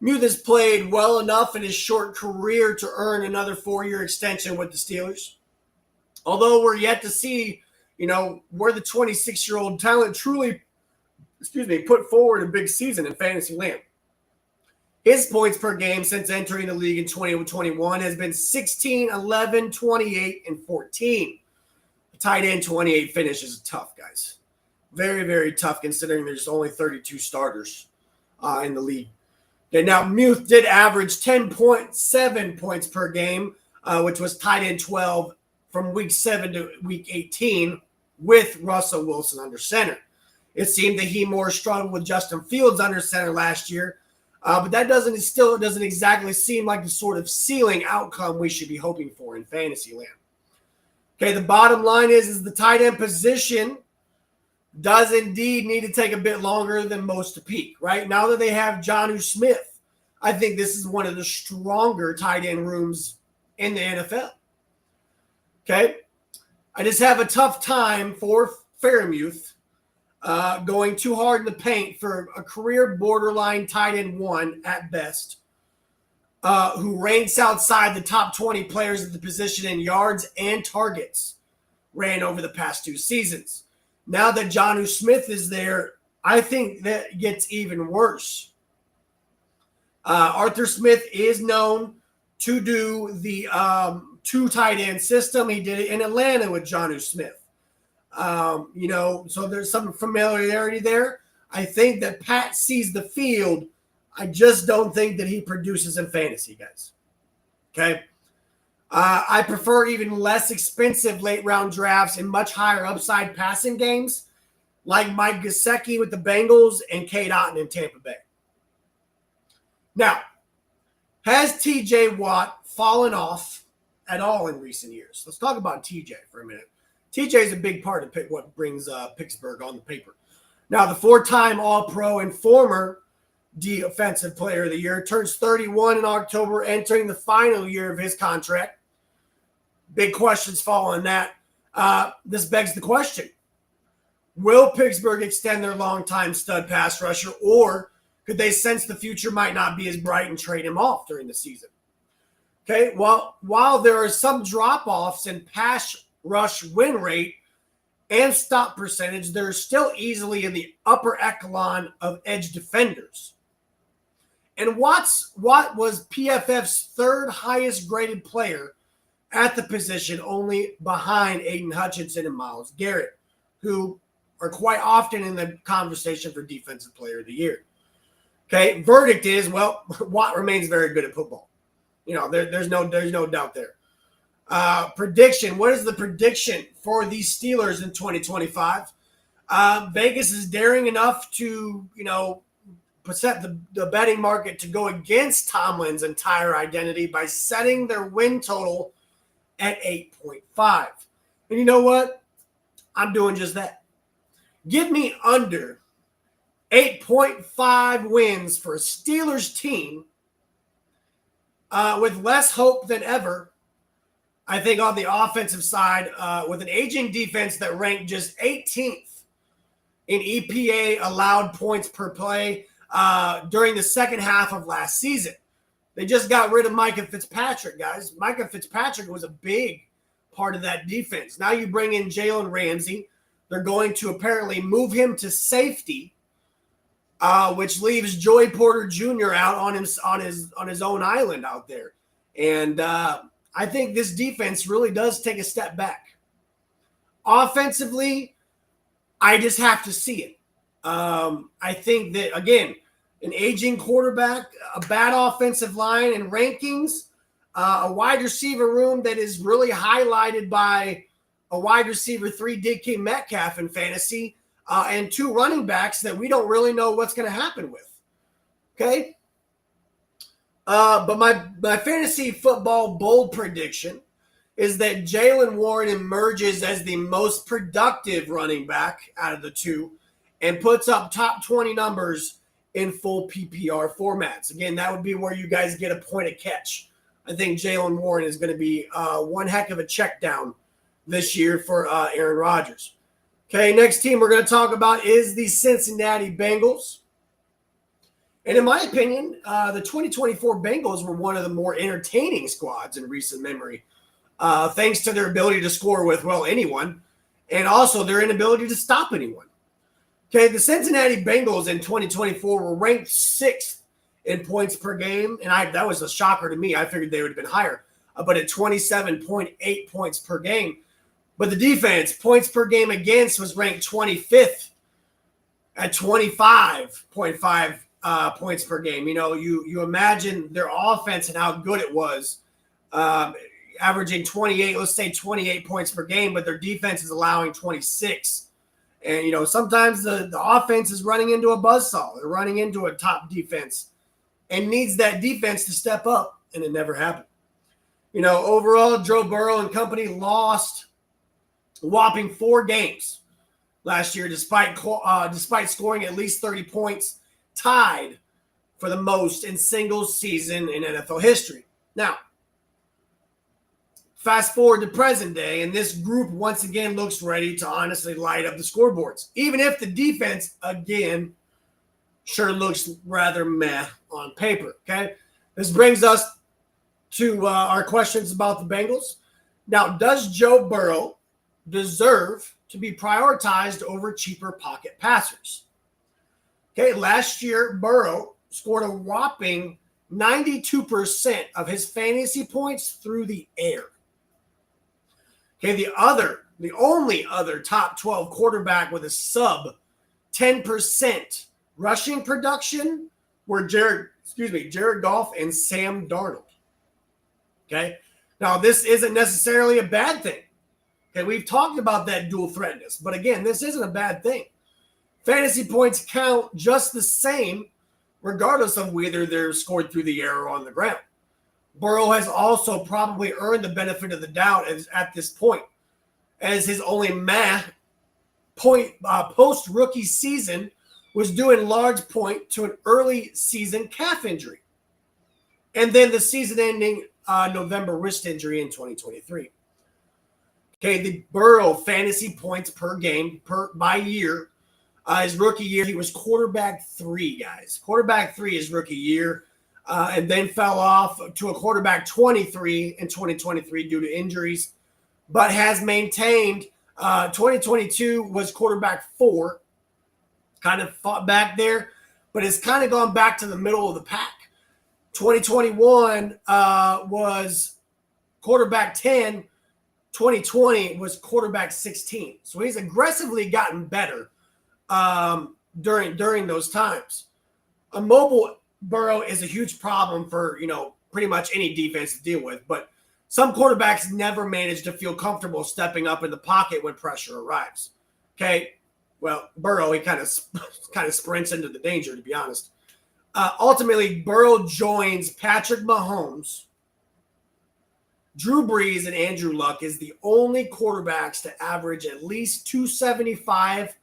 Muth has played well enough in his short career to earn another 4-year extension with the Steelers. Although we're yet to see, where the 26-year-old talent truly, put forward a big season in fantasy land. His points per game since entering the league in 2021 has been 16, 11, 28, and 14. Tight end 28 finish is tough, guys. Very, very tough considering there's only 32 starters in the league. Okay, now, Muth did average 10.7 points per game, which was tight end 12 from week 7 to week 18 with Russell Wilson under center. It seemed that he more struggled with Justin Fields under center last year, But that doesn't exactly seem like the sort of ceiling outcome we should be hoping for in fantasy land. Okay, the bottom line is the tight end position does indeed need to take a bit longer than most to peak, right? Now that they have Jonnu Smith, I think this is one of the stronger tight end rooms in the NFL. Okay, I just have a tough time for Fairmuth going too hard in the paint for a career borderline tight end 1 at best, who ranks outside the top 20 players at the position in yards and targets ran over the past 2 seasons. Now that Jonnu Smith is there, I think that gets even worse. Arthur Smith is known to do the 2 tight end system. He did it in Atlanta with Jonnu Smith. So there's some familiarity there. I think that Pat sees the field. I just don't think that he produces in fantasy, guys. Okay. I prefer even less expensive late round drafts and much higher upside passing games like Mike Gesicki with the Bengals and Cade Otton in Tampa Bay. Now, has TJ Watt fallen off at all in recent years? Let's talk about TJ for a minute. TJ is a big part of what brings Pittsburgh on the paper. Now, the 4-time All-Pro and former Defensive Player of the Year turns 31 in October, entering the final year of his contract. Big questions following that. This begs the question. Will Pittsburgh extend their longtime stud pass rusher, or could they sense the future might not be as bright and trade him off during the season? Okay, well, while there are some drop-offs in pass rush win rate and stop percentage, they're still easily in the upper echelon of edge defenders. And Watt was PFF's 3rd highest graded player at the position, only behind Aiden Hutchinson and Myles Garrett, who are quite often in the conversation for Defensive Player of the Year. Okay, verdict is, well, Watt remains very good at football. There's no doubt there. Prediction. What is the prediction for these Steelers in 2025? Vegas is daring enough to, set the betting market to go against Tomlin's entire identity by setting their win total at 8.5. And you know what? I'm doing just that. Give me under 8.5 wins for a Steelers team with less hope than ever. I think on the offensive side, with an aging defense that ranked just 18th in EPA allowed points per play during the second half of last season. They just got rid of Micah Fitzpatrick, guys. Micah Fitzpatrick was a big part of that defense. Now you bring in Jalen Ramsey. They're going to apparently move him to safety, which leaves Joey Porter Jr. out on his own island out there. And I think this defense really does take a step back. Offensively, I just have to see it. I think that, again, an aging quarterback, a bad offensive line and rankings, a wide receiver room that is really highlighted by a wide receiver 3 DK Metcalf in fantasy, and 2 running backs that we don't really know what's going to happen with. Okay? But my fantasy football bold prediction is that Jaylen Warren emerges as the most productive running back out of the 2 and puts up top 20 numbers in full PPR formats. Again, that would be where you guys get a point of catch. I think Jaylen Warren is going to be one heck of a check down this year for Aaron Rodgers. Okay, next team we're going to talk about is the Cincinnati Bengals. And in my opinion, the 2024 Bengals were one of the more entertaining squads in recent memory, thanks to their ability to score with, anyone, and also their inability to stop anyone. Okay, the Cincinnati Bengals in 2024 were ranked 6th in points per game, and that was a shocker to me. I figured they would have been higher, but at 27.8 points per game. But the defense, points per game against, was ranked 25th at 25.5 points per game. You imagine their offense and how good it was, averaging 28 points per game, but their defense is allowing 26. And, sometimes the offense is running into a buzzsaw. They're running into a top defense and needs that defense to step up, and it never happened. Overall, Joe Burrow and company lost a whopping 4 games last year, despite scoring at least 30 points, tied for the most in single season in NFL history. Now, fast forward to present day, and this group once again looks ready to honestly light up the scoreboards, even if the defense, again, sure looks rather meh on paper, okay? This brings us to our questions about the Bengals. Now, does Joe Burrow deserve to be prioritized over cheaper pocket passers? Okay, last year, Burrow scored a whopping 92% of his fantasy points through the air. Okay, the only other top 12 quarterback with a sub 10% rushing production were Jared Goff and Sam Darnold. Okay, now this isn't necessarily a bad thing. Okay, we've talked about that dual threatness, but again, this isn't a bad thing. Fantasy points count just the same, regardless of whether they're scored through the air or on the ground. Burrow has also probably earned the benefit of the doubt at this point, as his only post-rookie season was due in large point to an early season calf injury, and then the season-ending November wrist injury in 2023. Okay, the Burrow fantasy points per game by year. His rookie year, he was quarterback 3, guys. Quarterback 3 his rookie year, and then fell off to a quarterback 23 in 2023 due to injuries, but has maintained 2022 was quarterback 4, kind of fought back there, but has kind of gone back to the middle of the pack. 2021 was quarterback 10. 2020 was quarterback 16. So he's aggressively gotten better during those times. A mobile Burrow is a huge problem for, pretty much any defense to deal with, but some quarterbacks never manage to feel comfortable stepping up in the pocket when pressure arrives. Okay, well, Burrow, he kind of sprints into the danger, to be honest. Ultimately, Burrow joins Patrick Mahomes, Drew Brees, and Andrew Luck as the only quarterbacks to average at least 275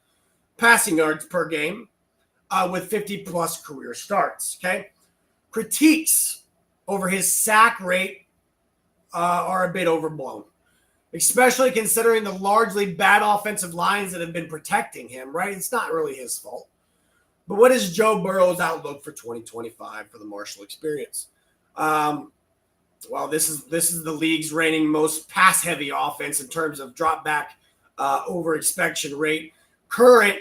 passing yards per game with 50-plus career starts, okay? Critiques over his sack rate are a bit overblown, especially considering the largely bad offensive lines that have been protecting him, right? It's not really his fault. But what is Joe Burrow's outlook for 2025 for the Marshall experience? Well, this is the league's reigning most pass-heavy offense in terms of drop-back over expectation rate. Current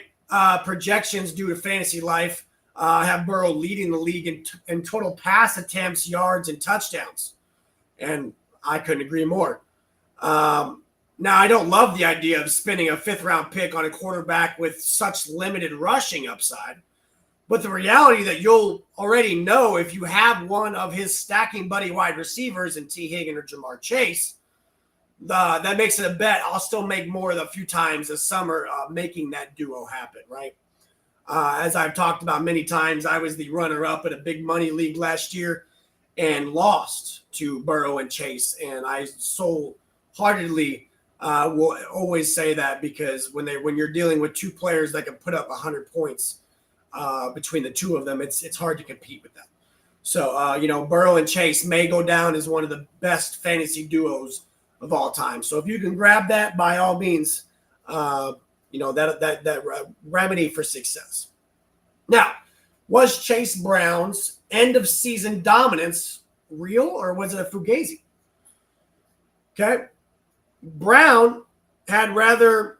projections due to Fantasy Life have Burrow leading the league in total pass attempts, yards, and touchdowns. And I couldn't agree more. Now, I don't love the idea of spending a 5th-round pick on a quarterback with such limited rushing upside. But the reality that you'll already know if you have one of his stacking buddy wide receivers in T. Higgins or Jamar Chase, that makes it a bet I'll still make more than a few times this summer making that duo happen, right? As I've talked about many times, I was the runner-up in a big money league last year and lost to Burrow and Chase. And I wholeheartedly will always say that because when you're dealing with 2 players that can put up 100 points, between the 2 of them, it's hard to compete with that. So, Burrow and Chase may go down as one of the best fantasy duos of all time. So if you can grab that, by all means, that remedy for success. Now, was Chase Brown's end of season dominance real or was it a fugazi? Okay. Brown had rather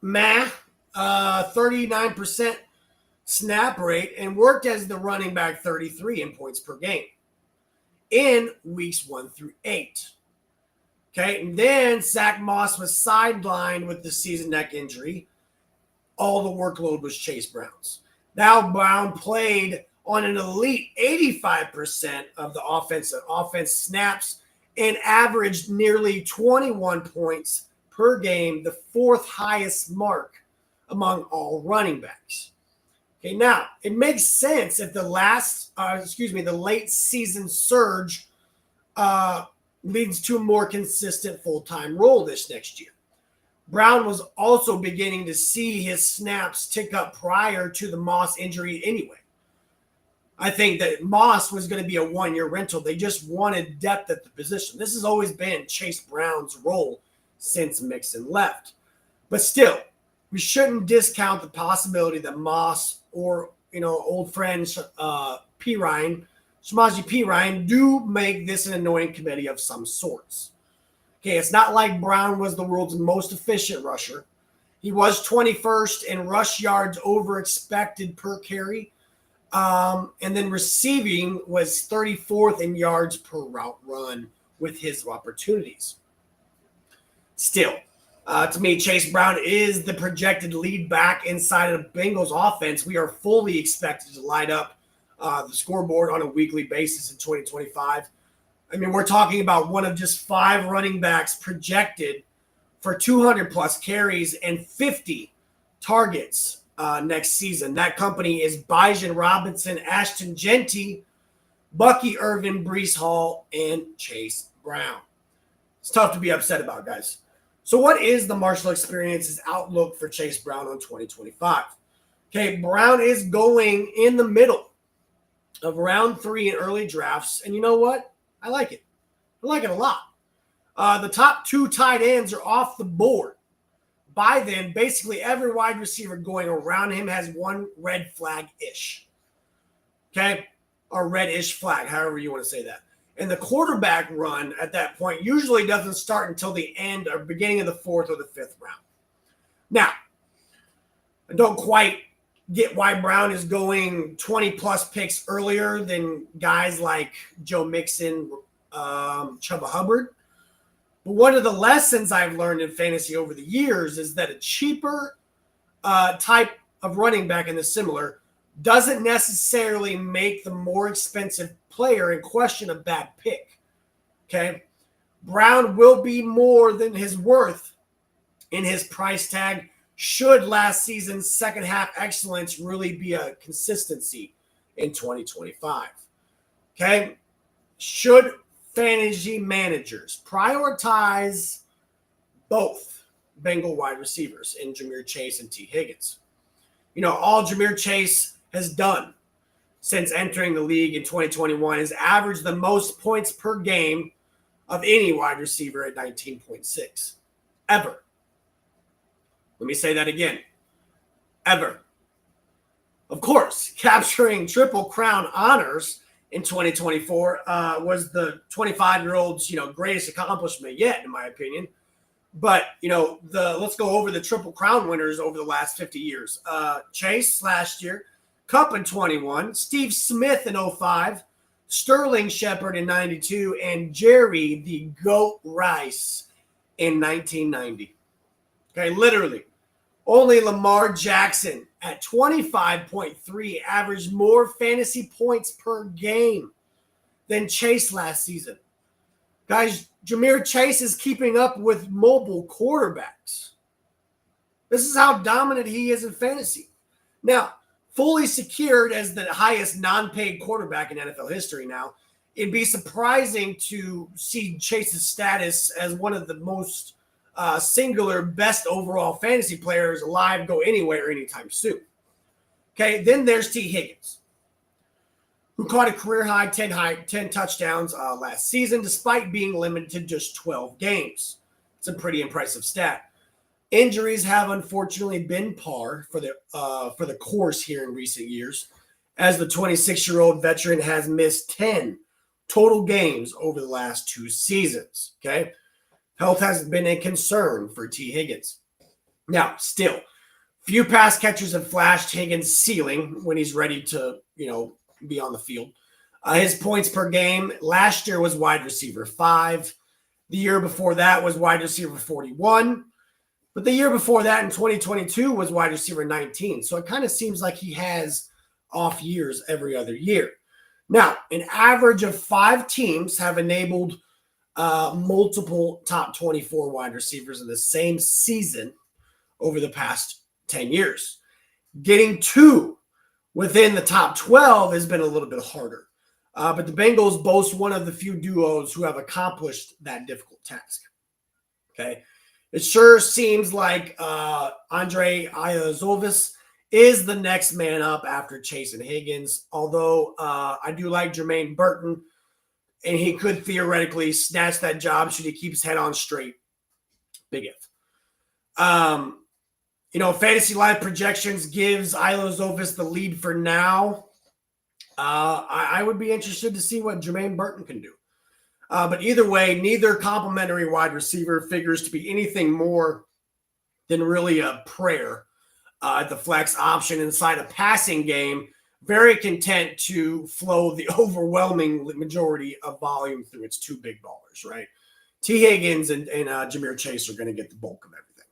39% snap rate and worked as the running back 33 in points per game in weeks 1 through 8. Okay, and then Zach Moss was sidelined with the season neck injury. All the workload was Chase Brown's. Now Brown played on an elite 85% of the offense snaps and averaged nearly 21 points per game, the 4th highest mark among all running backs. Okay, now it makes sense if the late season surge leads to a more consistent full-time role this next year. Brown was also beginning to see his snaps tick up prior to the Moss injury anyway. I think that Moss was going to be a one-year rental. They just wanted depth at the position. This has always been Chase Brown's role since Mixon left. But still, we shouldn't discount the possibility that Moss or, old friend Shamaji P. Ryan do make this an annoying committee of some sorts. Okay, it's not like Brown was the world's most efficient rusher. He was 21st in rush yards over expected per carry. And then receiving was 34th in yards per route run with his opportunities. Still, to me, Chase Brown is the projected lead back inside of the Bengals offense. We are fully expected to light up the scoreboard on a weekly basis in 2025. I mean, we're talking about one of just 5 running backs projected for 200 plus carries and 50 targets next season. That company is Bijan Robinson, Ashton Genty, Bucky Irvin, Breece Hall, and Chase Brown. It's tough to be upset about, guys. So what is the Marshall Experience's outlook for Chase Brown on 2025? Okay, Brown is going in the middle of round 3 in early drafts. And you know what? I like it. I like it a lot. The top 2 tight ends are off the board. By then, basically every wide receiver going around him has one red flag-ish. Okay? Or red-ish flag, however you want to say that. And the quarterback run at that point usually doesn't start until the end or beginning of the 4th or the 5th round. Now, I don't quite get why Brown is going 20-plus picks earlier than guys like Joe Mixon, Chuba Hubbard. But one of the lessons I've learned in fantasy over the years is that a cheaper type of running back in the similar doesn't necessarily make the more expensive player in question a bad pick. Okay? Brown will be more than his worth in his price tag should last season's second half excellence really be a consistency in 2025. Okay? Should fantasy managers prioritize both Bengal wide receivers in Ja'Marr Chase and T. Higgins? All Ja'Marr Chase has done since entering the league in 2021 is averaged the most points per game of any wide receiver at 19.6. Ever. Let me say that again. Ever. Of course, capturing Triple Crown honors in 2024 was the 25-year-old's, greatest accomplishment yet, in my opinion. But, let's go over the Triple Crown winners over the last 50 years. Chase last year, Kupp in 21, Steve Smith in 05, Sterling Shepard in 92, and Jerry the Goat Rice in 1990. Okay, literally. Only Lamar Jackson at 25.3 averaged more fantasy points per game than Chase last season. Guys, Ja'Marr Chase is keeping up with mobile quarterbacks. This is how dominant he is in fantasy. Now, fully secured as the highest non-paid quarterback in NFL history now, it'd be surprising to see Chase's status as one of the most singular best overall fantasy players alive go anywhere anytime soon. Okay, then there's T. Higgins, who caught a career-high 10 touchdowns last season despite being limited to just 12 games. It's a pretty impressive stat. Injuries have unfortunately been par for the course here in recent years, as the 26-year-old veteran has missed 10 total games over the last 2 seasons. Okay, health has been a concern for T. Higgins. Now, still, few pass catchers have flashed Higgins' ceiling when he's ready to, be on the field. His points per game last year was wide receiver 5. The year before that was wide receiver 41. But the year before that in 2022 was wide receiver 19. So it kind of seems like he has off years every other year. Now, an average of 5 teams have enabled multiple top 24 wide receivers in the same season over the past 10 years. Getting 2 within the top 12 has been a little bit harder. But the Bengals boast one of the few duos who have accomplished that difficult task. Okay. It sure seems like Andre Iosivas is the next man up after Chase and Higgins, although I do like Jermaine Burton, and he could theoretically snatch that job should he keep his head on straight. Big if. Fantasy Live projections gives Iosivas the lead for now. I would be interested to see what Jermaine Burton can do. But either way, neither complimentary wide receiver figures to be anything more than really a prayer at the flex option inside a passing game. Very content to flow the overwhelming majority of volume through its two big ballers, right? T. Higgins and Ja'Marr Chase are going to get the bulk of everything.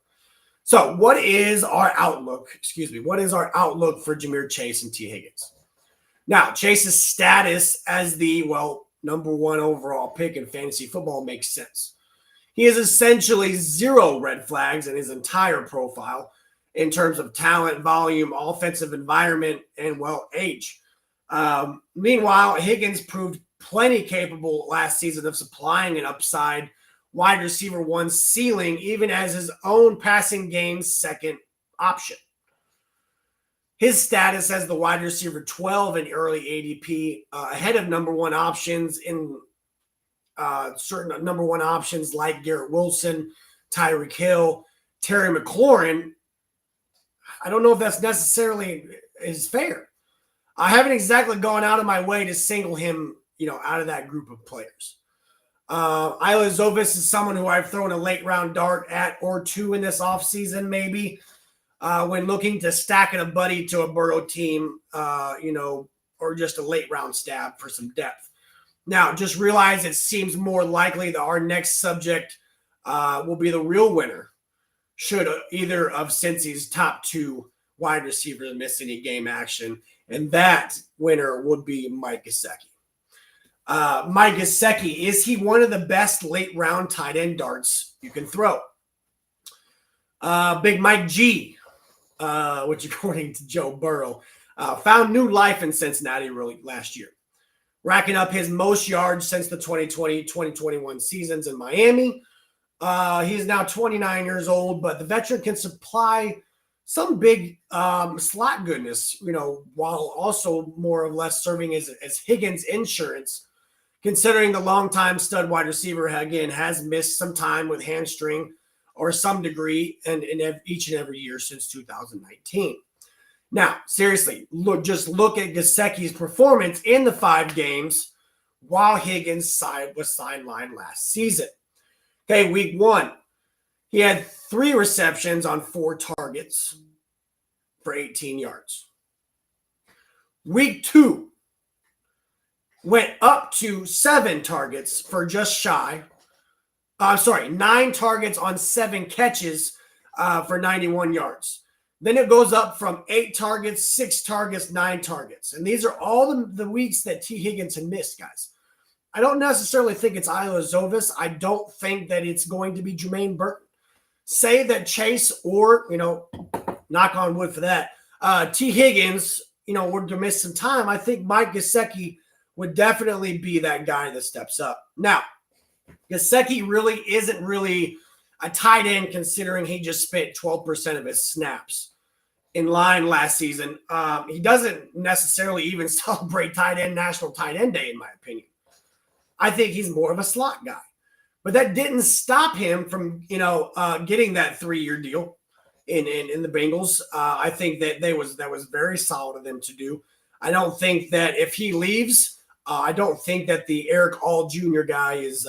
So what is our outlook? What is our outlook for Ja'Marr Chase and T. Higgins? Now, Chase's status as the, number one overall pick in fantasy football makes sense. He has essentially zero red flags in his entire profile in terms of talent, volume, offensive environment, and, age. Meanwhile, Higgins proved plenty capable last season of supplying an upside wide receiver one ceiling, even as his own passing game's second option. His status as the wide receiver 12 in early ADP, ahead of number one options in certain number one options like Garrett Wilson, Tyreek Hill, Terry McLaurin. I don't know if that's necessarily is fair. I haven't exactly gone out of my way to single him, out of that group of players. Iosivas is someone who I've thrown a late round dart at or two in this offseason, maybe. When looking to stack a buddy to a Burrow team, or just a late round stab for some depth. Now, just realize it seems more likely that our next subject will be the real winner should either of Cincy's top two wide receivers miss any game action, and that winner would be Mike Gesicki. Mike Gesicki, is he one of the best late round tight end darts you can throw? Big Mike G, which according to Joe Burrow, found new life in Cincinnati really last year, racking up his most yards since the 2020-2021 seasons in Miami. He is now 29 years old, but the veteran can supply some big slot goodness, while also more or less serving as Higgins insurance, considering the longtime stud wide receiver, again, has missed some time with hamstring or some degree and in each and every year since 2019. Now, seriously, look at Gesicki's performance in the 5 games while Higgins was sidelined last season. Okay, week 1, he had 3 receptions on 4 targets for 18 yards. Week 2 went up to 7 targets for just shy. 9 targets on 7 catches for 91 yards. Then it goes up from 8 targets, 6 targets, 9 targets. And these are all the weeks that T. Higgins had missed, guys. I don't necessarily think it's Iosivas. I don't think that it's going to be Jermaine Burton. Say that Chase or, knock on wood for that, T. Higgins, were to miss some time. I think Mike Gesicki would definitely be that guy that steps up. Now, Gesicki really isn't really a tight end considering he just spent 12% of his snaps in line last season. He doesn't necessarily even celebrate National Tight End Day, in my opinion. I think he's more of a slot guy. But that didn't stop him from, getting that 3-year deal in the Bengals. I think that that was very solid of them to do. I don't think that if he leaves, I don't think that the Eric All Jr. guy is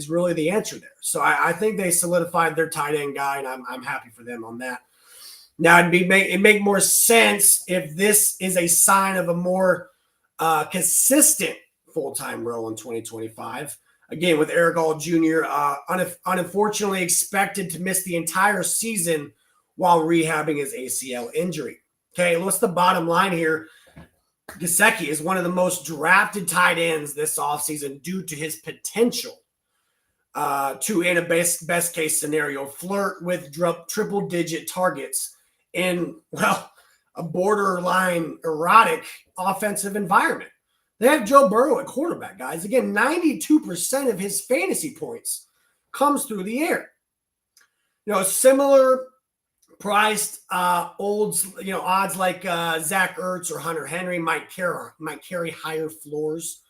really the answer there. So I think they solidified their tight end guy, and I'm happy for them on that. Now it'd make more sense if this is a sign of a more consistent full-time role in 2025. Again, with Eric All Jr. Unfortunately expected to miss the entire season while rehabbing his ACL injury. Okay, what's the bottom line here? Gesicki is one of the most drafted tight ends this offseason due to his potential to, in a best case scenario, flirt with triple-digit targets in, a borderline erotic offensive environment. They have Joe Burrow at quarterback, guys. Again, 92% of his fantasy points comes through the air. Similar priced odds like Zach Ertz or Hunter Henry might carry higher floors,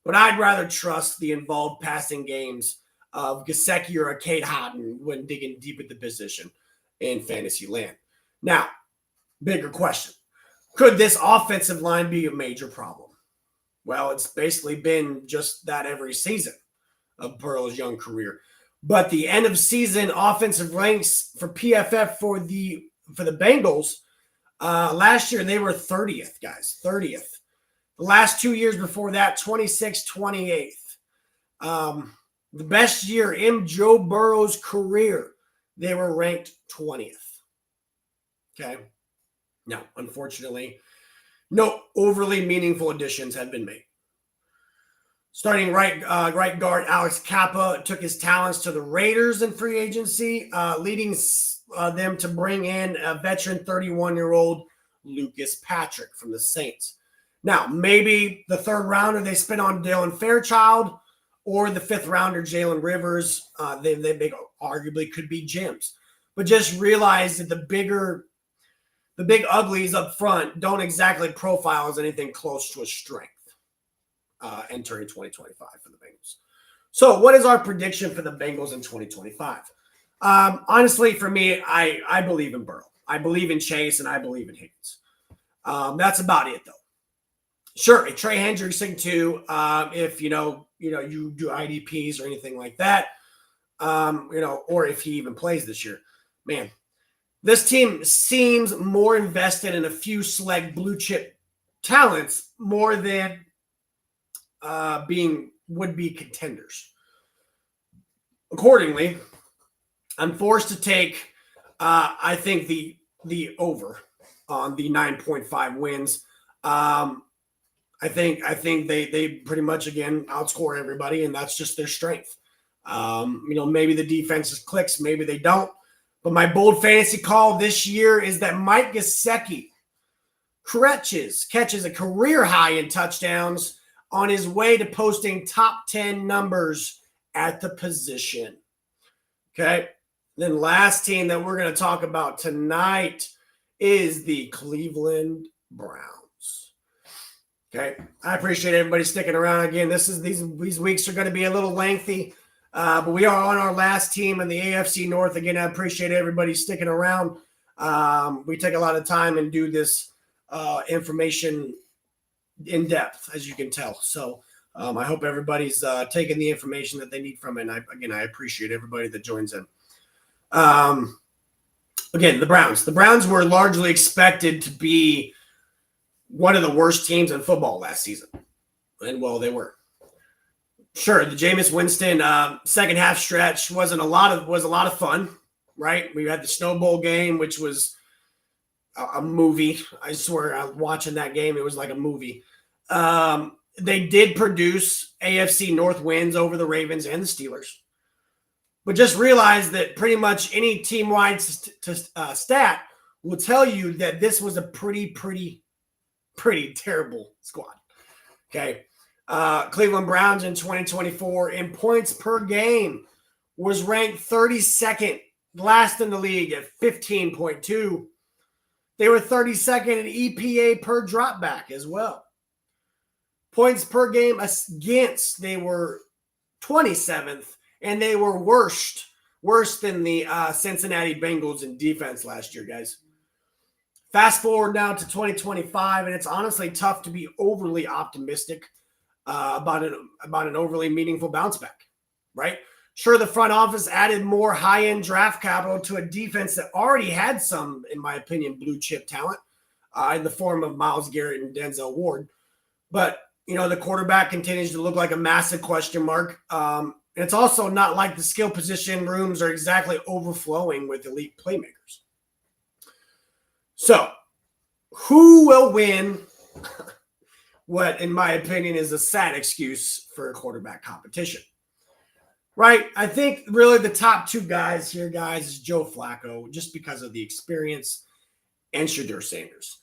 but I'd rather trust the involved passing games of Gesicki or a Kate Houghton when digging deep at the position in fantasy land. Now, bigger question. Could this offensive line be a major problem? Well, it's basically been just that every season of Burrow's young career. But the end of season offensive ranks for PFF for the Bengals last year, they were 30th, guys, 30th. The last 2 years before that, 26th, 28th. The best year in Joe Burrow's career, they were ranked 20th. Okay. Now, unfortunately, no overly meaningful additions have been made. Starting right guard Alex Kappa took his talents to the Raiders in free agency, leading them to bring in a veteran 31-year-old Lucas Patrick from the Saints. Now, maybe the third rounder they spent on Dylan Fairchild or the fifth rounder Jalen Rivers, they arguably could be gems. But just realize that the big uglies up front don't exactly profile as anything close to a strength entering 2025 for the Bengals. So what is our prediction for the Bengals in 2025? Honestly, for me, I believe in Burrow. I believe in Chase, and I believe in Higgins. That's about it, though. Sure, a Trey Hendrickson too, if you do IDPs or anything like that, or if he even plays this year. Man, this team seems more invested in a few select blue chip talents more than being would-be contenders. Accordingly, I'm forced to take, I think, the over on the 9.5 wins. I think they pretty much, again, outscore everybody, and that's just their strength. Maybe the defense clicks, maybe they don't. But my bold fantasy call this year is that Mike Gesicki catches a career high in touchdowns on his way to posting top 10 numbers at the position. Okay. Then last team that we're going to talk about tonight is the Cleveland Browns. Okay. I appreciate everybody sticking around. Again, these weeks are going to be a little lengthy, but we are on our last team in the AFC North. Again, I appreciate everybody sticking around. We take a lot of time and do this information in depth, as you can tell. So I hope everybody's taking the information that they need from it. And I appreciate everybody that joins in. Again, the Browns. The Browns were largely expected to be one of the worst teams in football last season. And, well, they were. Sure, the Jameis Winston second half stretch was a lot of fun, right? We had the Snow Bowl game, which was a movie. I swear, watching that game, it was like a movie. They did produce AFC North wins over the Ravens and the Steelers. But just realize that pretty much any team-wide stat will tell you that this was a pretty terrible squad. Okay. Cleveland Browns in 2024 in points per game was ranked 32nd, last in the league at 15.2. They were 32nd in EPA per dropback as well. Points per game against, they were 27th, and they were worse than the Cincinnati Bengals in defense last year, guys. Fast forward now to 2025, and it's honestly tough to be overly optimistic about an overly meaningful bounce back, right? Sure, the front office added more high-end draft capital to a defense that already had some, in my opinion, blue chip talent in the form of Myles Garrett and Denzel Ward. But, the quarterback continues to look like a massive question mark. And it's also not like the skill position rooms are exactly overflowing with elite playmakers. So, who will win what, in my opinion, is a sad excuse for a quarterback competition? Right? I think really the top two guys here, guys, is Joe Flacco, just because of the experience and Shedeur Sanders.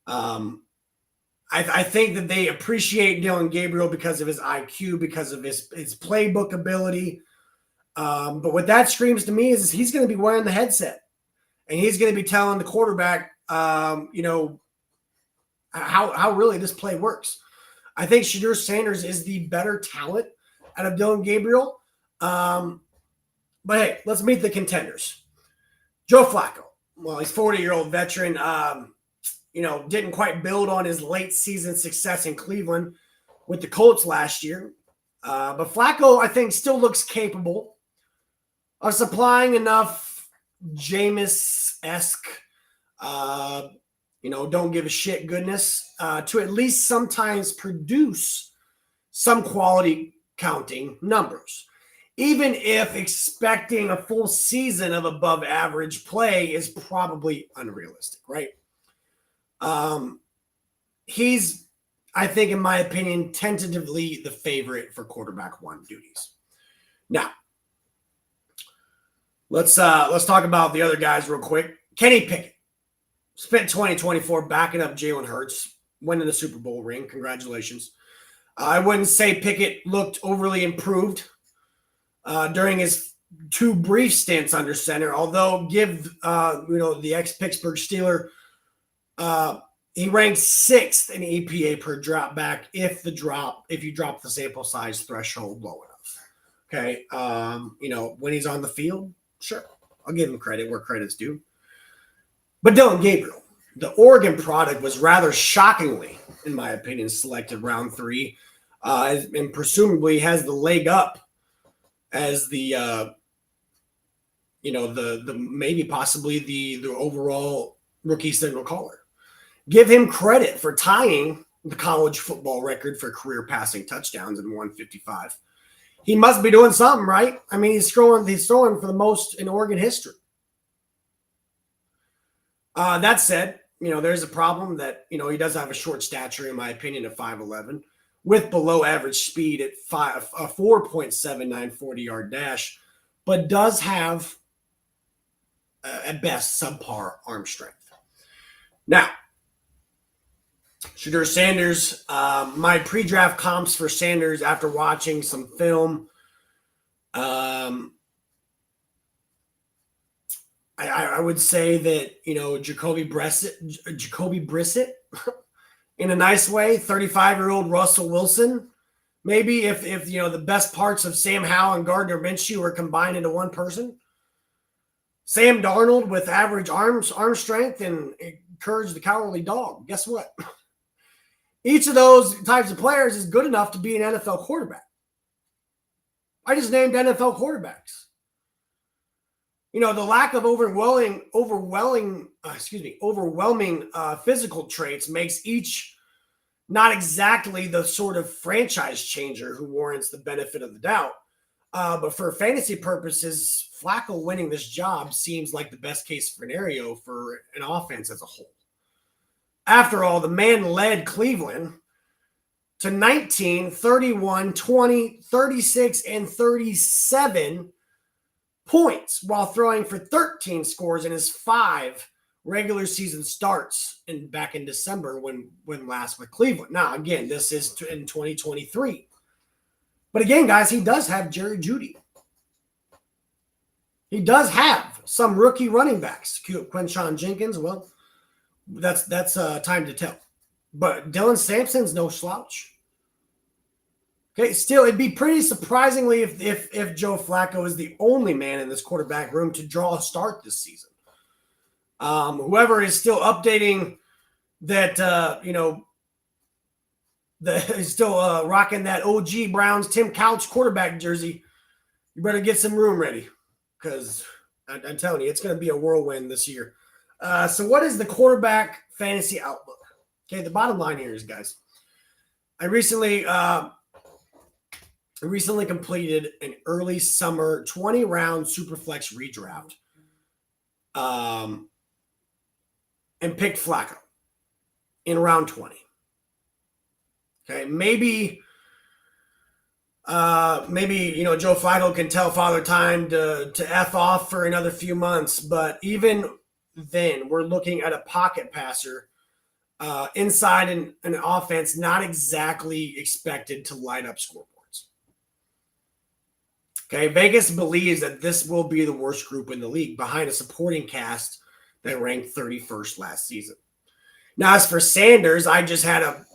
I think that they appreciate Dillon Gabriel because of his IQ, because of his playbook ability. But what that screams to me is he's going to be wearing the headset, and he's going to be telling the quarterback, how really this play works. I think Shedeur Sanders is the better talent out of Dillon Gabriel. But hey, let's meet the contenders. Joe Flacco. Well, he's a 40-year-old veteran. Didn't quite build on his late season success in Cleveland with the Colts last year. But Flacco, I think, still looks capable of supplying enough Jameis-esque, don't give a shit goodness to at least sometimes produce some quality counting numbers. Even if expecting a full season of above average play is probably unrealistic, right? He's, I think, in my opinion, tentatively the favorite for quarterback one duties. Now, let's talk about the other guys real quick. Kenny Pickett spent 2024 backing up Jalen Hurts, winning the Super Bowl ring. Congratulations. I wouldn't say Pickett looked overly improved during his two brief stints under center, although give the ex-Pittsburgh Steeler, he ranks 6th in EPA per drop back if you drop the sample size threshold low enough. Okay. When he's on the field, sure, I'll give him credit where credit's due. But Dillon Gabriel, the Oregon product, was rather shockingly, in my opinion, selected round 3, and presumably has the leg up as the maybe possibly the overall rookie signal caller. Give him credit for tying the college football record for career passing touchdowns in 155. He must be doing something right. I mean, he's throwing for the most in Oregon history. That said, there's a problem that, he does have a short stature, in my opinion, at 5'11", with below average speed at 4.79 40-yard dash, but does have, at best, subpar arm strength. Now, Shedeur Sanders, my pre-draft comps for Sanders after watching some film, I would say that, Jacoby Brissett, in a nice way, 35-year-old Russell Wilson, maybe if the best parts of Sam Howell and Gardner Minshew are combined into one person. Sam Darnold with average arm strength and Courage the Cowardly Dog. Guess what? Each of those types of players is good enough to be an NFL quarterback. I just named NFL quarterbacks. The lack of overwhelming physical traits makes each not exactly the sort of franchise changer who warrants the benefit of the doubt. But for fantasy purposes, Flacco winning this job seems like the best case scenario for an offense as a whole. After all, the man led Cleveland to 19, 31, 20, 36, and 37 points while throwing for 13 scores in his 5 regular season starts back in December when last with Cleveland. Now, again, this is in 2023. But again, guys, he does have Jerry Jeudy. He does have some rookie running backs. Quinshon Jenkins, well, that's time to tell. But Dylan Sampson's no slouch. Okay, still, it'd be pretty surprisingly if Joe Flacco is the only man in this quarterback room to draw a start this season. Whoever is still updating that, is still rocking that OG Browns Tim Couch quarterback jersey, you better get some room ready because I'm telling you, it's going to be a whirlwind this year. So what is the quarterback fantasy outlook? Okay, the bottom line here is, guys, I recently completed an early summer 20-round Superflex redraft and picked Flacco in round 20. Okay, maybe Joe Flacco can tell Father Time to F off for another few months, but even then we're looking at a pocket passer inside an offense not exactly expected to light up scoreboards. Okay, Vegas believes that this will be the worst group in the league behind a supporting cast that ranked 31st last season. Now, as for Sanders, I just have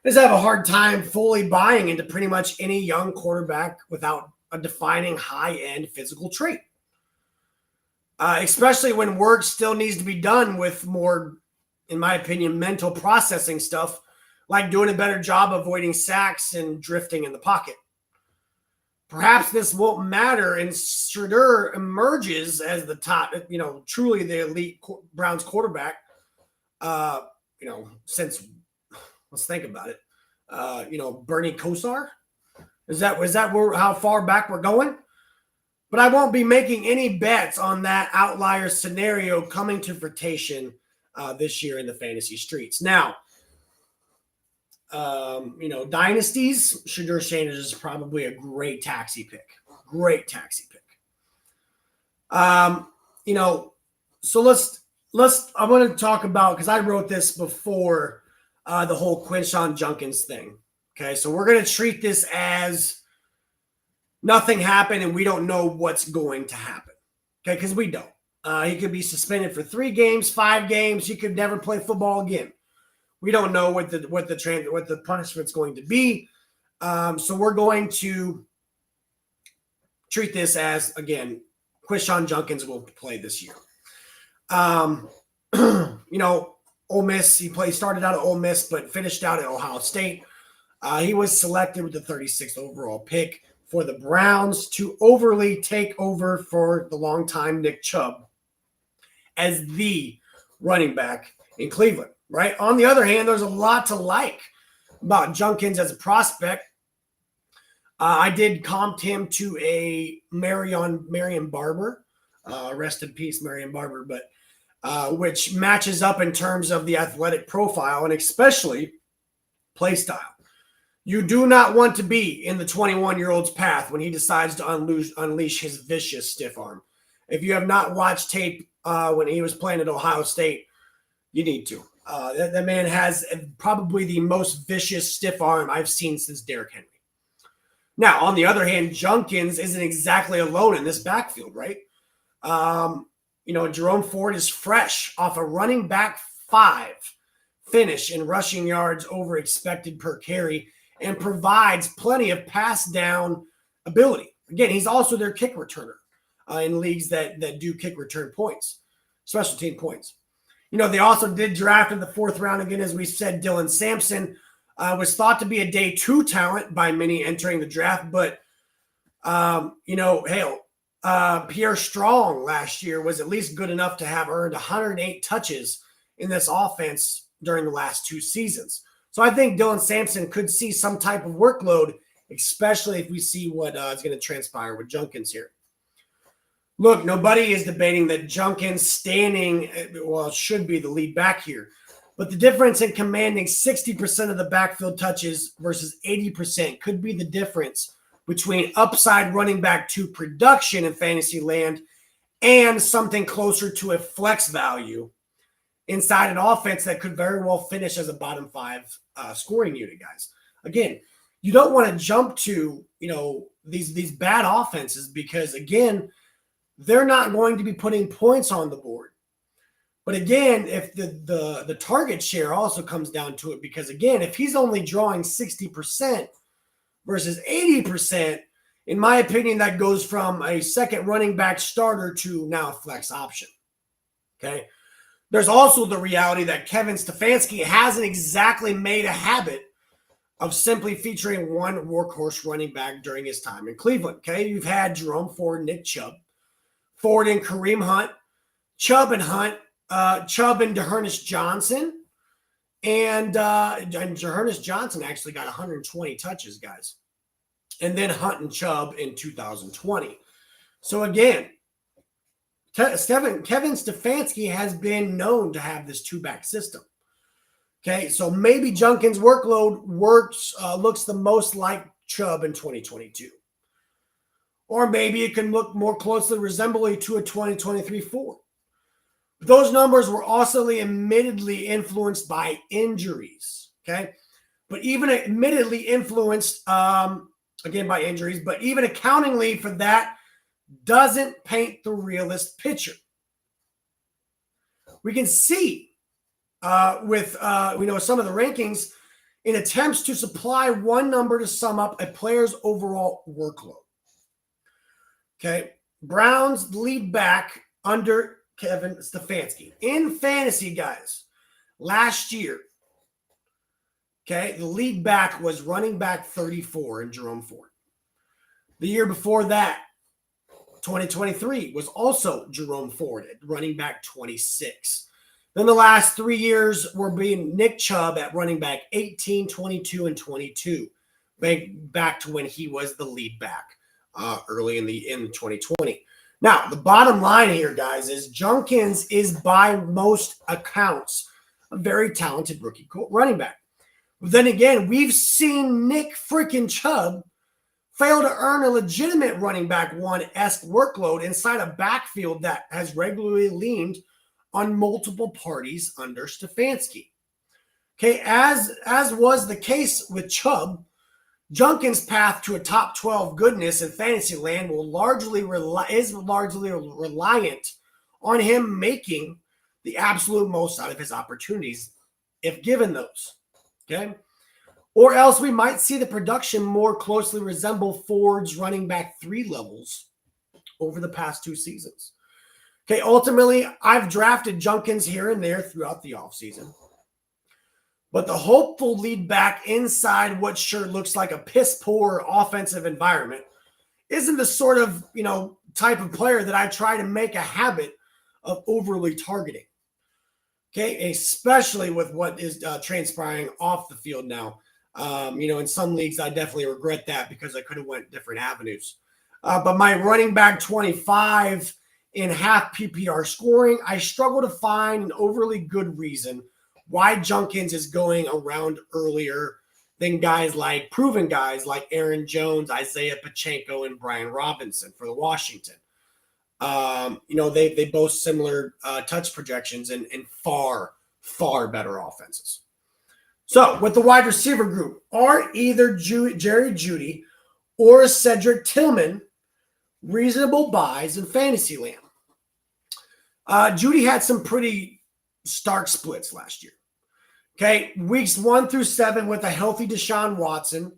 a hard time fully buying into pretty much any young quarterback without a defining high-end physical trait. Especially when work still needs to be done with more, in my opinion, mental processing stuff, like doing a better job avoiding sacks and drifting in the pocket. Perhaps this won't matter, and Shedeur emerges as the top, truly the elite Browns quarterback. Since, let's think about it. Bernie Kosar? Is that how far back we're going? But I won't be making any bets on that outlier scenario coming to fruition this year in the fantasy streets. Now, dynasties, Shedeur Sanders is probably a great taxi pick. Great taxi pick. So I want to talk about, because I wrote this before the whole Quinshon Judkins thing. Okay, so we're going to treat this as nothing happened and we don't know what's going to happen. Okay, because we don't. He could be suspended for 3 games, 5 games. He could never play football again. We don't know what the punishment's going to be. So we're going to treat this as, again, Quinshon Judkins will play this year. Ole Miss, he started out at Ole Miss, but finished out at Ohio State. He was selected with the 36th overall pick for the Browns to overly take over for the longtime Nick Chubb as the running back in Cleveland, right? On the other hand, there's a lot to like about Judkins as a prospect. I did comp him to a Marion Barber. Rest in peace, Marion Barber, but which matches up in terms of the athletic profile and especially play style. You do not want to be in the 21-year-old's path when he decides to unleash his vicious stiff arm. If you have not watched tape when he was playing at Ohio State, you need to. That man has probably the most vicious stiff arm I've seen since Derrick Henry. Now, on the other hand, Judkins isn't exactly alone in this backfield, right? Jerome Ford is fresh off a running back 5 finish in rushing yards over expected per carry and provides plenty of pass down ability. Again, he's also their kick returner in leagues that do kick return points, special team points. They also did draft in the 4th round. Again, as we said, Dylan Sampson was thought to be a day 2 talent by many entering the draft, but Pierre Strong last year was at least good enough to have earned 108 touches in this offense during the last 2 seasons. So I think Dylan Sampson could see some type of workload, especially if we see what is going to transpire with Judkins here. Look, nobody is debating that Judkins should be the lead back here. But the difference in commanding 60% of the backfield touches versus 80% could be the difference between upside running back 2 production in fantasy land and something closer to a flex value inside an offense that could very well finish as a bottom 5 scoring unit, guys. Again, you don't want to jump to, these bad offenses because, again, they're not going to be putting points on the board. But again, if the target share also comes down to it, because again, if he's only drawing 60% versus 80%, in my opinion, that goes from a second running back starter to now a flex option. Okay. There's also the reality that Kevin Stefanski hasn't exactly made a habit of simply featuring one workhorse running back during his time in Cleveland. Okay. You've had Jerome Ford, Nick Chubb, Ford and Kareem Hunt, Chubb and Hunt, Chubb and DeHernest Johnson, and DeHernest Johnson actually got 120 touches, guys. And then Hunt and Chubb in 2020. So again, Kevin Stefanski has been known to have this 2-back system. Okay, so maybe Judkins' workload looks the most like Chubb in 2022. Or maybe it can look more closely resembling to a 2023 Ford. Those numbers were also admittedly influenced by injuries, okay? But even admittedly influenced, again, by injuries, but even accountingly for that doesn't paint the realist picture. We can see with some of the rankings in attempts to supply one number to sum up a player's overall workload. Okay, Browns lead back under Kevin Stefanski in fantasy, guys. Last year, okay, the lead back was running back 34 in Jerome Ford. The year before that, 2023, was also Jerome Ford at running back 26. Then the last 3 years were being Nick Chubb at running back 18, 22, and 22, back to when he was the lead back early in 2020. Now, the bottom line here, guys, is Jenkins is by most accounts a very talented rookie running back. But then again, we've seen Nick freaking Chubb fail to earn a legitimate running back one-esque workload inside a backfield that has regularly leaned on multiple parties under Stefanski. Okay, as was the case with Chubb, Jenkins' path to a top 12 goodness in fantasy land is largely reliant on him making the absolute most out of his opportunities, if given those. Okay, or else we might see the production more closely resemble Ford's running back 3 levels over the past 2 seasons. Okay, ultimately, I've drafted Jenkins here and there throughout the offseason. But the hopeful lead back inside what sure looks like a piss-poor offensive environment isn't the sort of, type of player that I try to make a habit of overly targeting. Okay, especially with what is transpiring off the field now. In some leagues, I definitely regret that because I could have went different avenues. But my running back 25 in half PPR scoring, I struggle to find an overly good reason why Jenkins is going around earlier than proven guys like Aaron Jones, Isaiah Pacheco, and Brian Robinson for the Washington. They both similar touch projections and far, far better offenses. So with the wide receiver group, are either Jerry Jeudy or Cedric Tillman reasonable buys in fantasy land? Jeudy had some pretty stark splits last year. Okay, weeks 1 through 7 with a healthy Deshaun Watson.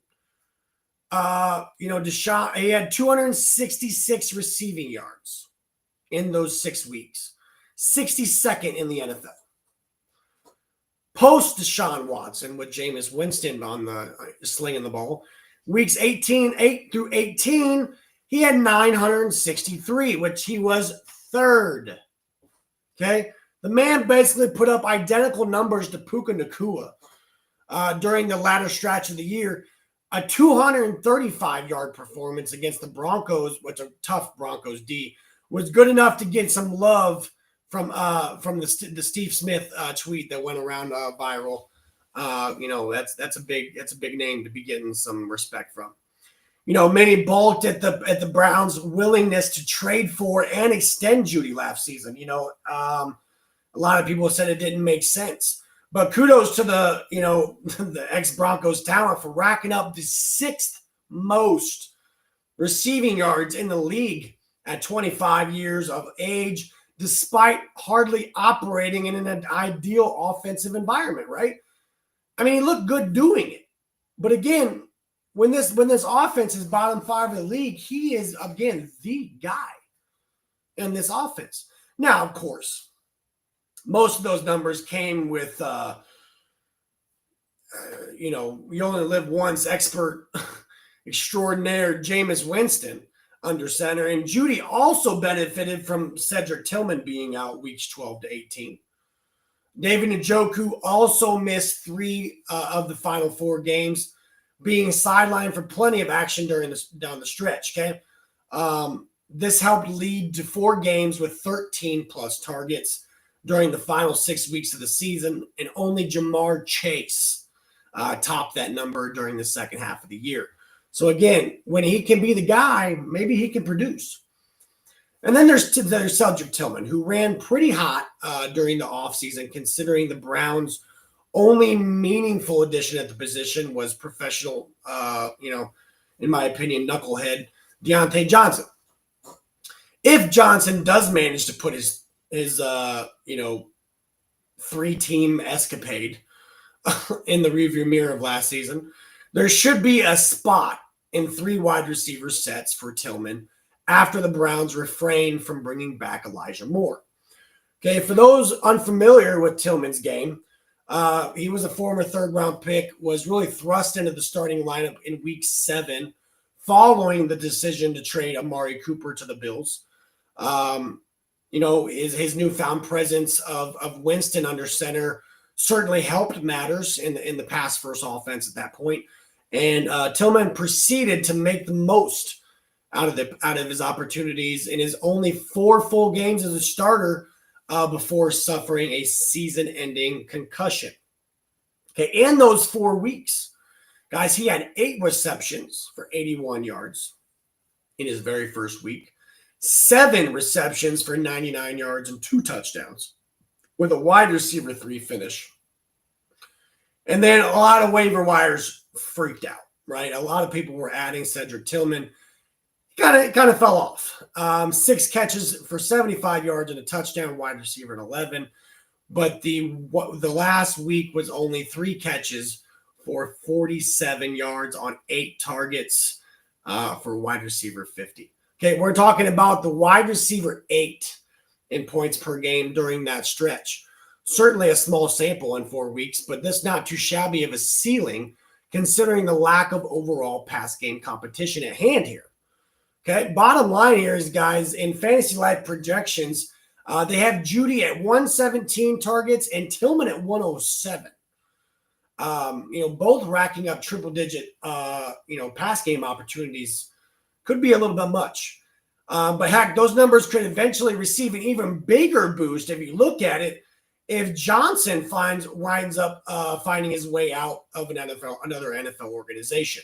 Deshaun, he had 266 receiving yards in those 6 weeks, 62nd in the NFL. Post Deshaun Watson with Jameis Winston on the slinging the ball, weeks 8 through 18, he had 963, which he was 3rd. Okay, the man basically put up identical numbers to Puka Nacua during the latter stretch of the year. A 235-yard performance against the Broncos, which a tough Broncos D, was good enough to get some love from the Steve Smith tweet that went around viral. That's a big name to be getting some respect from. Many balked at the Browns' willingness to trade for and extend Jeudy last season. A lot of people said it didn't make sense. But kudos to the the ex-Broncos talent for racking up the 6th most receiving yards in the league at 25 years of age, despite hardly operating in an ideal offensive environment, right? I mean, he looked good doing it. But again, when this offense is bottom 5 of the league, he is, again, the guy in this offense. Now, of course, most of those numbers came with, you only live once expert extraordinaire Jameis Winston under center. And Jeudy also benefited from Cedric Tillman being out weeks 12 to 18. David Njoku also missed 3 of the final 4 games, being sidelined for plenty of action down the stretch. Okay. This helped lead to 4 games with 13 plus targets during the final 6 weeks of the season, and only Jamar Chase topped that number during the second half of the year. So again, when he can be the guy, maybe he can produce. And then there's Cedric Tillman, who ran pretty hot during the offseason, considering the Browns' only meaningful addition at the position was professional, in my opinion, knucklehead Deontay Johnson. If Johnson does manage to put his 3-team escapade in the rearview mirror of last season, there should be a spot in 3 wide receiver sets for Tillman after the Browns refrain from bringing back Elijah Moore. Okay, for those unfamiliar with Tillman's game, he was a former 3rd-round pick, was really thrust into the starting lineup in Week 7 following the decision to trade Amari Cooper to the Bills. His newfound presence of Winston under center certainly helped matters in the pass-first offense at that point. And Tillman proceeded to make the most out of his opportunities in his only 4 full games as a starter before suffering a season-ending concussion. Okay, in those 4 weeks, guys, he had 8 receptions for 81 yards in his very first week, 7 receptions for 99 yards and 2 touchdowns with a wide receiver 3 finish. And then a lot of waiver wires freaked out, right? A lot of people were adding Cedric Tillman. Kind of fell off. 6 catches for 75 yards and a touchdown, wide receiver at 11. But the last week was only 3 catches for 47 yards on 8 targets for wide receiver 50. Okay, we're talking about the wide receiver 8 in points per game during that stretch. Certainly a small sample in 4 weeks, but that's not too shabby of a ceiling considering the lack of overall pass game competition at hand here. Okay, bottom line here is, guys, in Fantasy Life projections, they have Judy at 117 targets and Tillman at 107. Both racking up triple-digit, pass game opportunities could be a little bit much. But heck, those numbers could eventually receive an even bigger boost if you look at it. If Johnson winds up finding his way out of another NFL organization.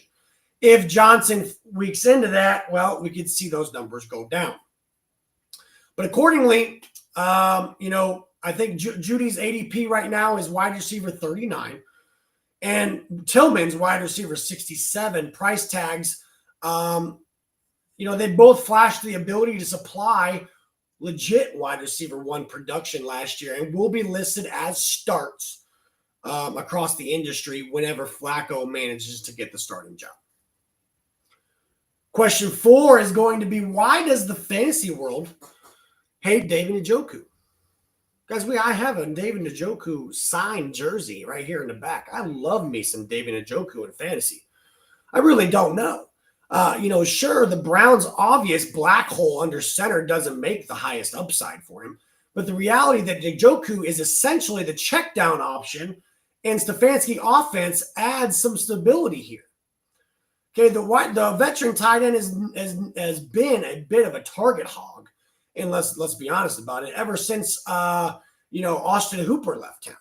If Johnson weeks into that, well, we could see those numbers go down. But accordingly, I think Judy's ADP right now is wide receiver 39, and Tillman's wide receiver 67. Price tags, they both flashed the ability to supply legit wide receiver 1 production last year, and will be listed as starts across the industry whenever Flacco manages to get the starting job. Question 4 is going to be, why does the fantasy world hate David Njoku? Guys, I have a David Njoku signed jersey right here in the back. I love me some David Njoku in fantasy. I really don't know. Sure, the Browns' obvious black hole under center doesn't make the highest upside for him, but the reality that Njoku is essentially the check down option, and Stefanski offense adds some stability here. Okay, the veteran tight end has been a bit of a target hog, and let's be honest about it, ever since Austin Hooper left town.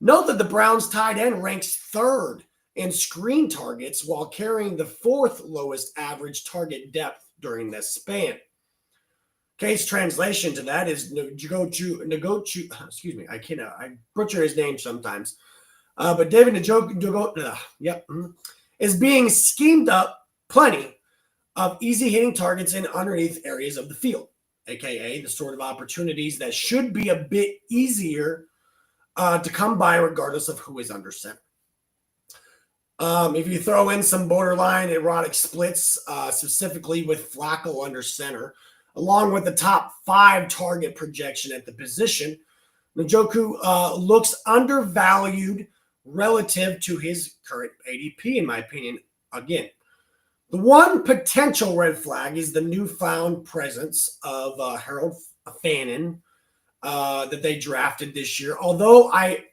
Note that the Browns tight end ranks 3rd in screen targets while carrying the 4th lowest average target depth during this span. Case translation to that is Njoku. Excuse me, I butcher his name sometimes. But David Njoku, is being schemed up plenty of easy hitting targets in underneath areas of the field, aka the sort of opportunities that should be a bit easier to come by regardless of who is under center. If you throw in some borderline erotic splits, specifically with Flacco under center, along with the top 5 target projection at the position, Njoku looks undervalued relative to his current ADP, in my opinion. Again, the one potential red flag is the newfound presence of Harold Fannin that they drafted this year. Although I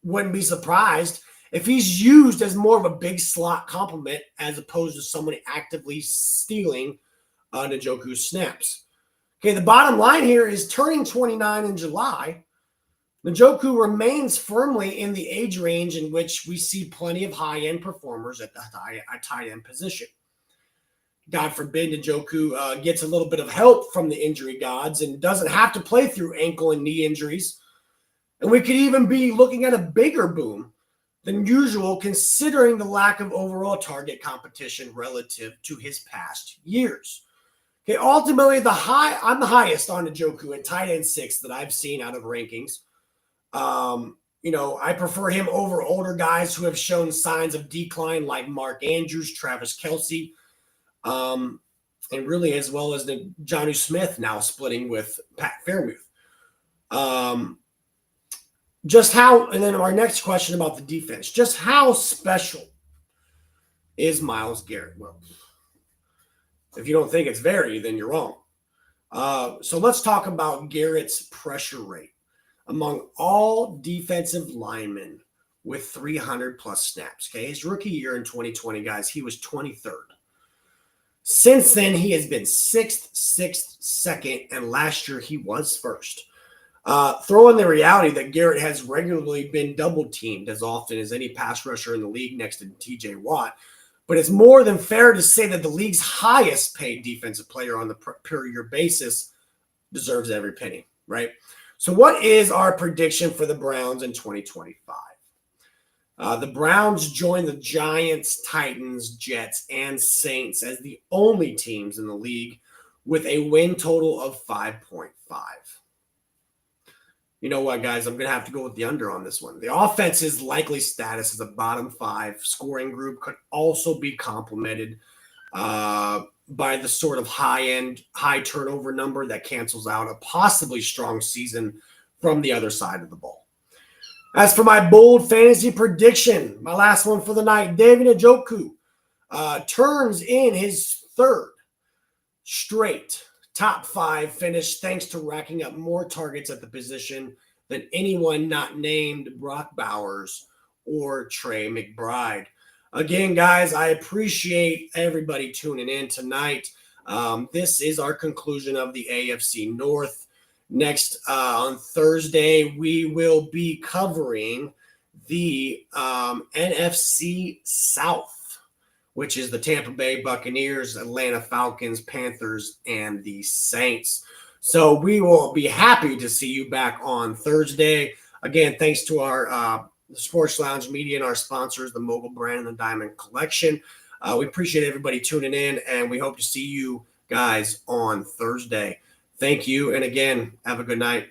wouldn't be surprised if he's used as more of a big slot complement as opposed to somebody actively stealing Njoku's snaps. Okay, the bottom line here is turning 29 in July, Njoku remains firmly in the age range in which we see plenty of high-end performers at the tight end position. God forbid, Njoku gets a little bit of help from the injury gods and doesn't have to play through ankle and knee injuries. And we could even be looking at a bigger boom than usual, considering the lack of overall target competition relative to his past years. Okay, ultimately, I'm the highest on Njoku at tight end 6 that I've seen out of rankings. I prefer him over older guys who have shown signs of decline, like Mark Andrews, Travis Kelce, and really as well as the Jonnu Smith now splitting with Pat Fairmouth. And then our next question about the defense, just how special is Myles Garrett? Well, if you don't think it's very, then you're wrong. So let's talk about Garrett's pressure rate among all defensive linemen with 300 plus snaps. Okay, his rookie year in 2020, guys, he was 23rd. Since then, he has been 6th, 2nd, and last year he was 1st. Throw in the reality that Garrett has regularly been double teamed as often as any pass rusher in the league next to TJ Watt. But it's more than fair to say that the league's highest paid defensive player on the per year basis deserves every penny, right? So what is our prediction for the Browns in 2025? The Browns join the Giants, Titans, Jets, and Saints as the only teams in the league with a win total of 5.5. You know what, guys? I'm going to have to go with the under on this one. The offense's likely status as a bottom 5 scoring group could also be complemented by the sort of high turnover number that cancels out a possibly strong season from the other side of the ball. As for my bold fantasy prediction, my last one for the night, David Njoku turns in his 3rd straight top 5 finish thanks to racking up more targets at the position than anyone not named Brock Bowers or Trey McBride. Again, guys, I appreciate everybody tuning in tonight. This is our conclusion of the AFC North. Next, on Thursday, we will be covering the NFC South, which is the Tampa Bay Buccaneers, Atlanta Falcons, Panthers, and the Saints. So we will be happy to see you back on Thursday. Again, thanks to our Sports Lounge Media and our sponsors, the Mogul Brand and the Diamond Collection. We appreciate everybody tuning in, and we hope to see you guys on Thursday. Thank you, and again, have a good night.